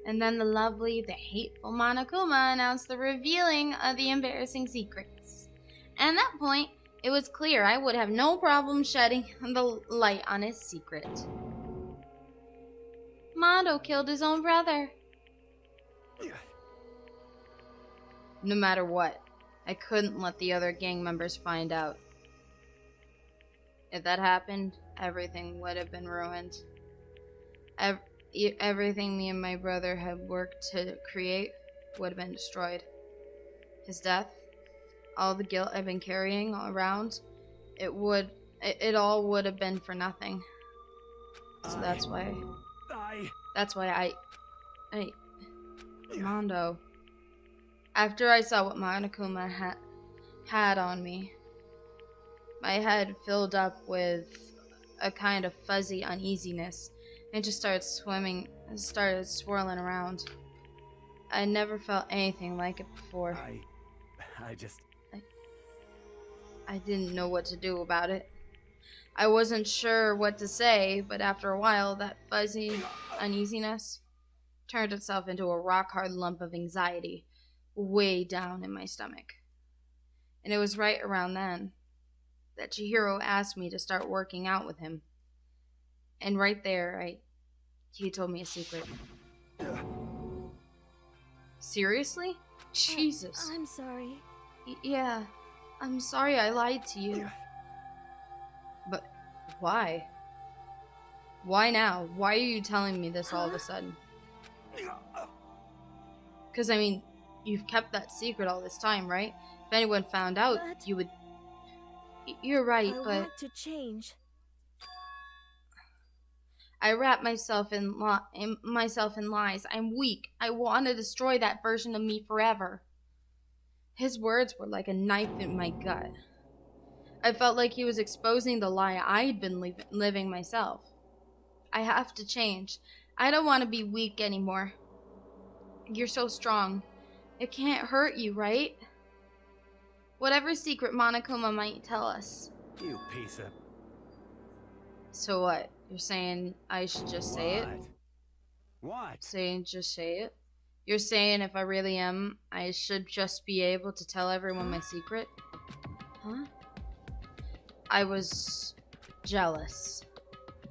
And then the lovely, the hateful Monokuma announced the revealing of the embarrassing secrets. And at that point, it was clear I would have no problem shedding the light on his secret. Mondo killed his own brother. No matter what, I couldn't let the other gang members find out. If that happened, everything would have been ruined. Everything me and my brother had worked to create would have been destroyed. His death, all the guilt I've been carrying all around, it all would have been for nothing. So that's why I Mondo. After I saw what Monokuma had on me, my head filled up with a kind of fuzzy uneasiness, It just started swirling around. I never felt anything like it before. I didn't know what to do about it. I wasn't sure what to say, but after a while, that fuzzy uneasiness turned itself into a rock-hard lump of anxiety way down in my stomach. And it was right around then that Chihiro asked me to start working out with him. And right there, he told me a secret. Seriously? Jesus. I'm sorry. Yeah, I'm sorry I lied to you. But why? Why now? Why are you telling me this all of a sudden? Because, I mean, you've kept that secret all this time, right? If anyone found out, you would... You're right, but... I want to change. I wrap myself in lies. I'm weak. I want to destroy that version of me forever. His words were like a knife in my gut. I felt like he was exposing the lie I'd been living myself. I have to change. I don't want to be weak anymore. You're so strong. It can't hurt you, right? Whatever secret Monokuma might tell us. You piece of... So what? You're saying I should just say it? What? Saying just say it? You're saying if I really am, I should just be able to tell everyone my secret? Huh? I was jealous.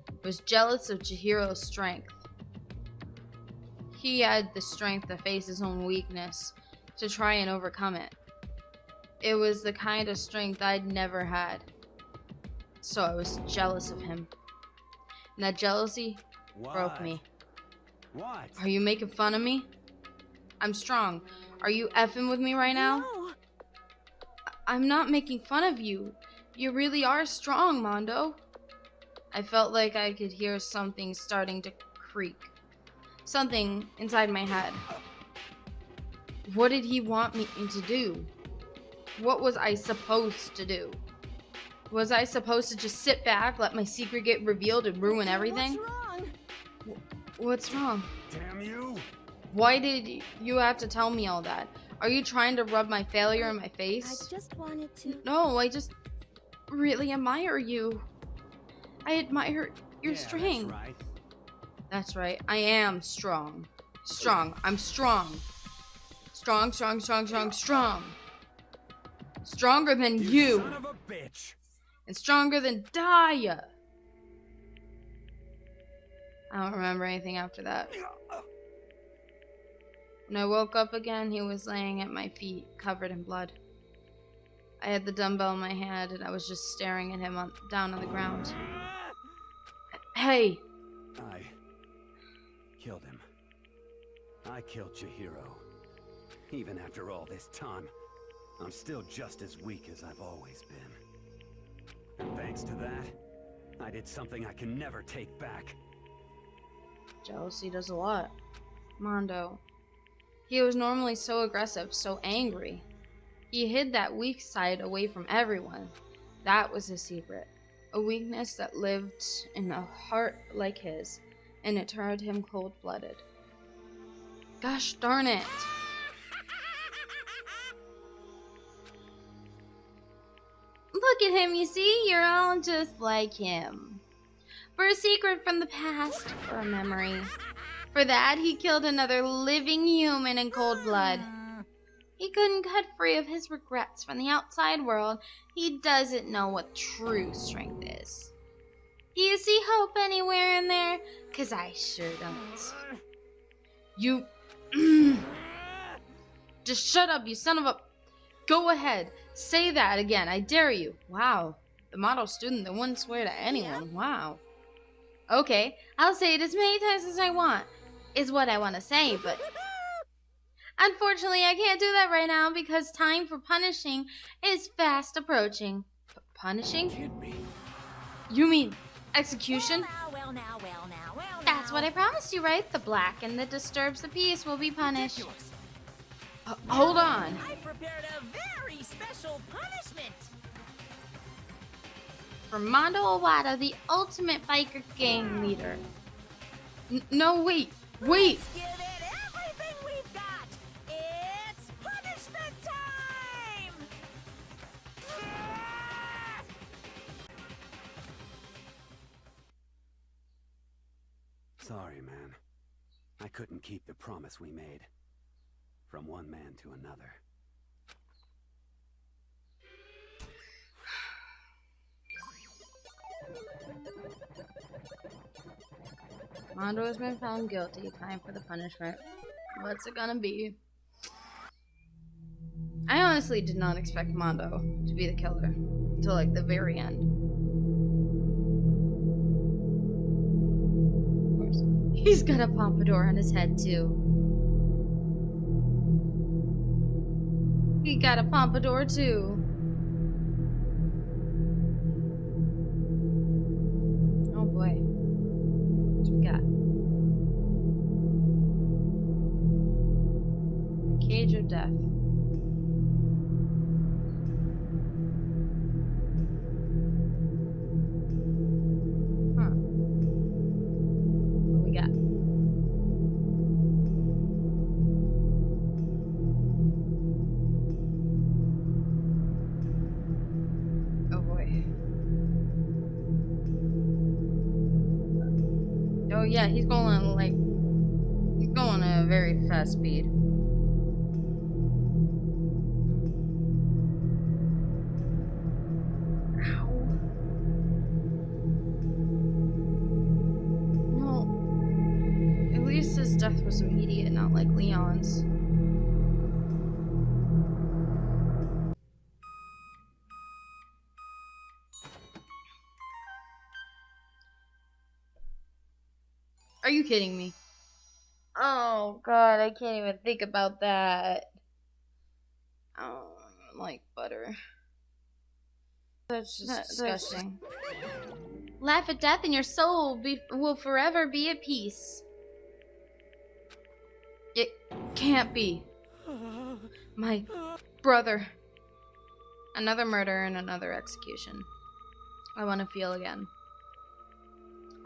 I was jealous of Chihiro's strength. He had the strength to face his own weakness, to try and overcome it. It was the kind of strength I'd never had. So I was jealous of him. And that jealousy broke me. What? Are you making fun of me? I'm strong. Are you effing with me right now? No. I'm not making fun of you. You really are strong, Mondo. I felt like I could hear something starting to creak. Something inside my head. What did he want me to do? What was I supposed to do? Was I supposed to just sit back, let my secret get revealed and ruin everything? What's wrong? What's wrong? Damn you! Why did you have to tell me all that? Are you trying to rub my failure in my face? I just wanted to... No, I just really admire you. I admire your strength. That's right. That's right. I am strong. Strong. I'm strong. Strong, strong, strong, strong, strong. Stronger than you. Son of a bitch. And stronger than Daya. I don't remember anything after that. When I woke up again, he was laying at my feet, covered in blood. I had the dumbbell in my hand, and I was just staring at him down on the ground. Hey! I killed him. I killed Chihiro. Even after all this time, I'm still just as weak as I've always been. And thanks to that, I did something I can never take back. Jealousy does a lot. Mondo. He was normally so aggressive, so angry. He hid that weak side away from everyone. That was his secret. A weakness that lived in a heart like his, and it turned him cold-blooded. Gosh darn it! Look at him, you see? You're all just like him. For a secret from the past, for a memory. For that, he killed another living human in cold blood. He couldn't cut free of his regrets from the outside world. He doesn't know what true strength is. Do you see hope anywhere in there? 'Cause I sure don't. You... Just shut up, you son of a... Go ahead. Say that again. I dare you. Wow. The model student that wouldn't swear to anyone. Wow. Okay, I'll say it as many times as I want. Is what I want to say, but... Unfortunately, I can't do that right now because time for punishing is fast approaching. Punishing? You mean execution? Well now. That's what I promised you, right? The blackened that disturbs the peace will be punished. Hold on. I prepared a very special punishment. For Mondo Owada, the ultimate biker gang leader. No, wait. Wait. Let's give it everything we've got. It's punishment time. Sorry, man. I couldn't keep the promise we made. From one man to another. Mondo has been found guilty. Time for the punishment. What's it gonna be? I honestly did not expect Mondo to be the killer until like the very end. Of course. He's got a pompadour on his head too. He got a pompadour too. Oh boy. What we got? The cage of death. Huh. What we got? Oh boy. Oh yeah, he's going at a very fast speed. Ow. No. At least his death was immediate, not like Leon's. Are you kidding me? Oh god, I can't even think about that. Oh, I don't like butter. That's just disgusting. Laugh at death and your soul will forever be at peace. It can't be. My brother. Another murder and another execution. I want to feel again.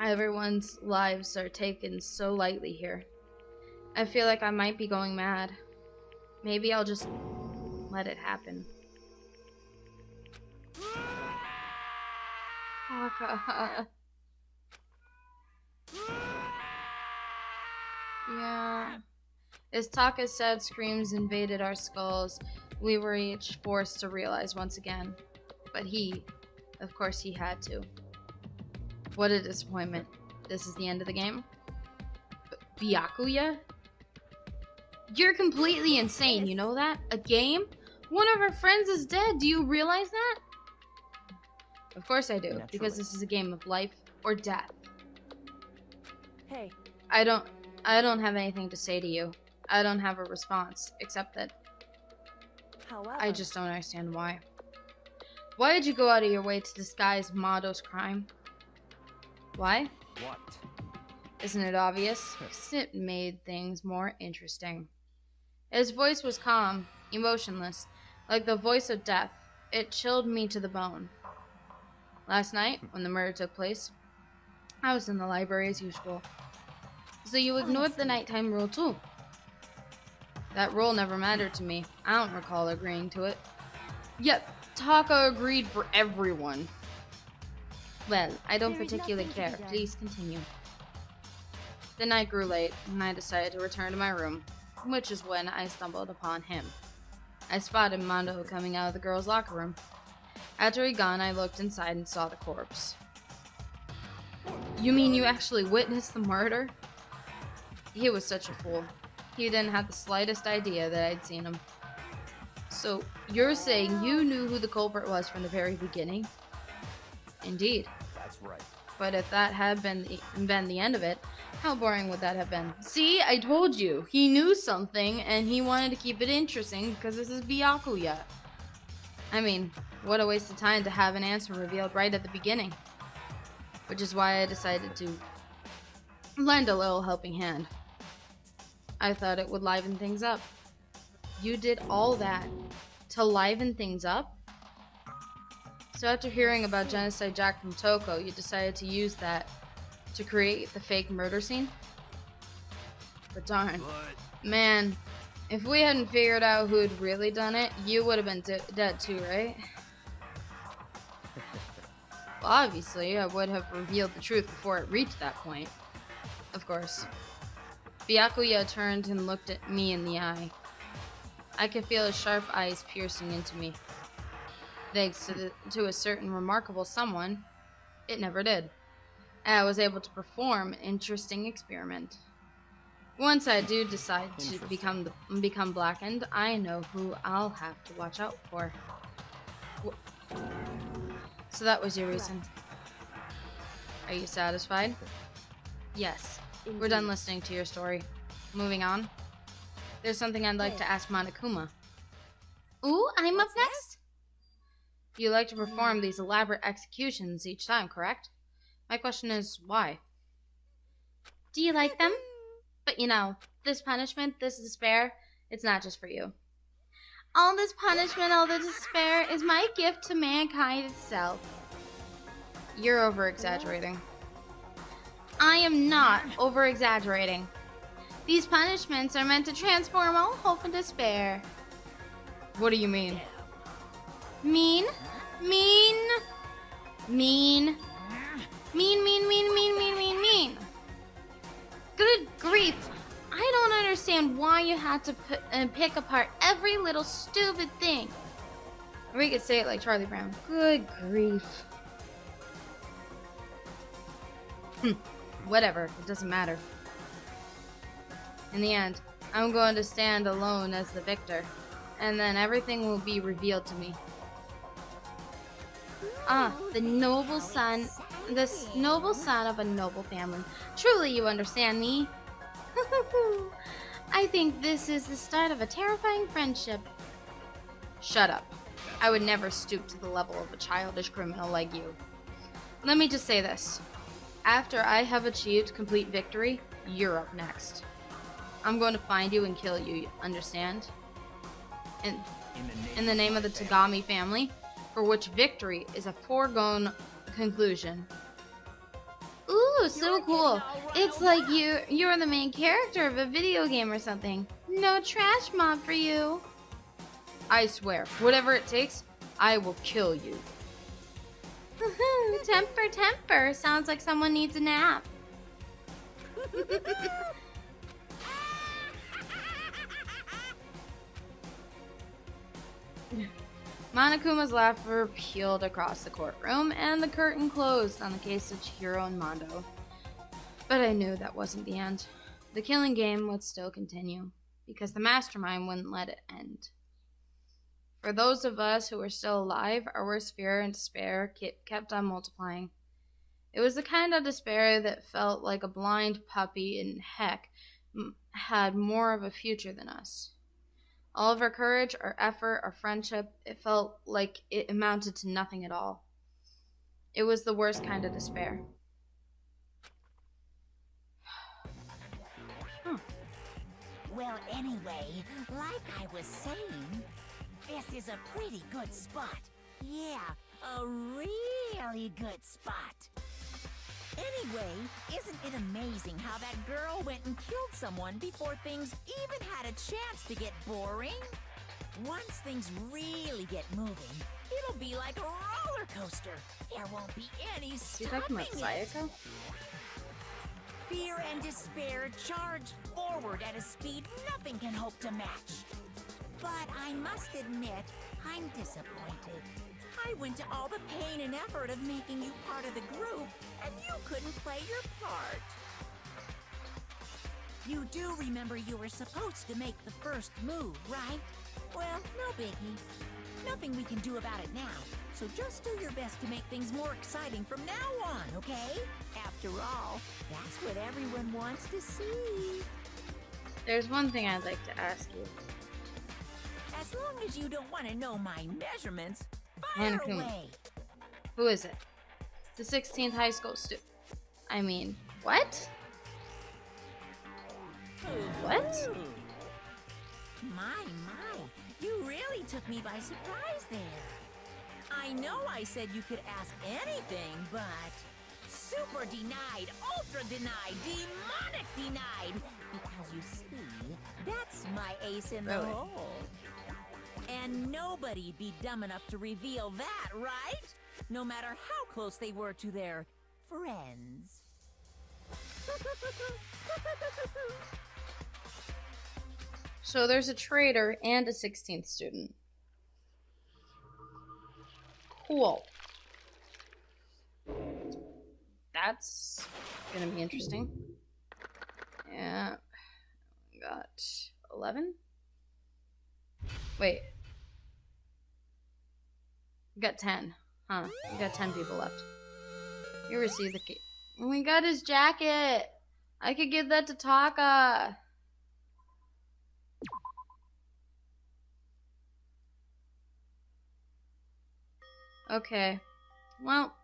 Everyone's lives are taken so lightly here. I feel like I might be going mad. Maybe I'll just let it happen. Yeah. As Taka's sad screams invaded our skulls, we were each forced to realize once again. But he, of course he had to. What a disappointment. This is the end of the game? Byakuya? You're completely insane, you know that? A game? One of our friends is dead. Do you realize that? Of course I do, Naturally. because this is a game of life or death. Hey. I don't have anything to say to you. I don't have a response, except that However, I just don't understand why. Why did you go out of your way to disguise Mondo's crime? Why? What? Isn't it obvious? It made things more interesting. His voice was calm, emotionless, like the voice of death. It chilled me to the bone. Last night, when the murder took place, I was in the library as usual. So you ignored the nighttime rule too. That rule never mattered to me. I don't recall agreeing to it. Yet, Taka agreed for everyone. Well, I don't particularly care. Please continue. The night grew late, and I decided to return to my room, which is when I stumbled upon him. I spotted Mondo coming out of the girls' locker room. After he'd gone, I looked inside and saw the corpse. You mean you actually witnessed the murder? He was such a fool. He didn't have the slightest idea that I'd seen him. So, you're saying you knew who the culprit was from the very beginning? Indeed. That's right. But if that had been the end of it, how boring would that have been? See, I told you. He knew something, and he wanted to keep it interesting because this is Byakuya. I mean, what a waste of time to have an answer revealed right at the beginning. Which is why I decided to lend a little helping hand. I thought it would liven things up. You did all that to liven things up? So after hearing about Genocide Jack from Toko, you decided to use that to create the fake murder scene? But darn, man, if we hadn't figured out who had really done it, you would have been dead too, right? Well, obviously, I would have revealed the truth before it reached that point. Of course. Byakuya turned and looked at me in the eye. I could feel his sharp eyes piercing into me. Thanks to a certain remarkable someone, it never did. And I was able to perform an interesting experiment. Once I do decide to become blackened, I know who I'll have to watch out for. So that was your reason. Are you satisfied? Yes. We're done listening to your story. Moving on. There's something I'd like to ask Monokuma. Ooh, I'm up next? You like to perform these elaborate executions each time, correct? My question is, why? Do you like them? But you know, this punishment, this despair, it's not just for you. All this punishment, all the despair is my gift to mankind itself. You're over-exaggerating. I am not over-exaggerating. These punishments are meant to transform all hope and despair. What do you mean? Mean. Good grief. I don't understand why you had to pick apart every little stupid thing. Or we could say it like Charlie Brown. Good grief. Whatever, it doesn't matter. In the end, I'm going to stand alone as the victor, and then everything will be revealed to me. The noble son of a noble family. Truly, you understand me. I think this is the start of a terrifying friendship. Shut up. I would never stoop to the level of a childish criminal like you. Let me just say this. After I have achieved complete victory, you're up next. I'm going to find you and kill you, understand? In the name of the Tagami family, for which victory is a foregone conclusion. Ooh, so cool. It's like you're the main character of a video game or something. No trash mob for you. I swear, whatever it takes, I will kill you. Temper. Sounds like someone needs a nap. Monokuma's laughter peeled across the courtroom, and the curtain closed on the case of Chihiro and Mondo. But I knew that wasn't the end. The killing game would still continue, because the mastermind wouldn't let it end. For those of us who were still alive, our worst fear and despair kept on multiplying. It was the kind of despair that felt like a blind puppy and heck had more of a future than us. All of our courage, our effort, our friendship, it felt like it amounted to nothing at all. It was the worst kind of despair. Well, anyway, like I was saying, this is a pretty good spot. Yeah, a really good spot. Anyway, isn't it amazing how that girl went and killed someone before things even had a chance to get boring? Once things really get moving, it'll be like a roller coaster. There won't be any stopping it. Fear and despair charge forward at a speed nothing can hope to match. But I must admit, I'm disappointed. I went to all the pain and effort of making you part of the group, and you couldn't play your part. You do remember you were supposed to make the first move, right? Well, no biggie. Nothing we can do about it now, so just do your best to make things more exciting from now on, okay? After all, that's what everyone wants to see. There's one thing I'd like to ask you. As long as you don't want to know my measurements, fire away. Who is it? The 16th high school student. I mean, what? What? My, you really took me by surprise there. I know I said you could ask anything, but super denied, ultra denied, demonic denied. Because you see, that's my ace in the Really? hole. And nobody be dumb enough to reveal that, right? No matter how close they were to their friends. So there's a traitor and a 16th student. Cool. That's gonna be interesting. Yeah. Got 11? Wait. We got 10. Huh. We got 10 people left. You received the key. We got his jacket. I could give that to Taka. Okay. Well,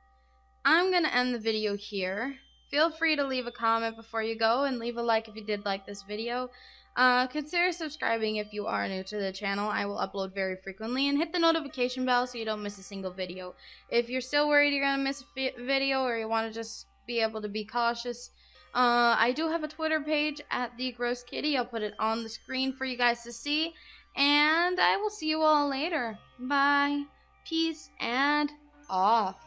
I'm gonna end the video here. Feel free to leave a comment before you go, and leave a like if you did like this video. Consider subscribing if you are new to the channel. I will upload very frequently, and hit the notification bell so you don't miss a single video. If you're still worried you're gonna miss a video, or you want to just be able to be cautious, I do have a Twitter page at The Gross Kitty. I'll put it on the screen for you guys to see, and I will see you all later. Bye, peace, and off.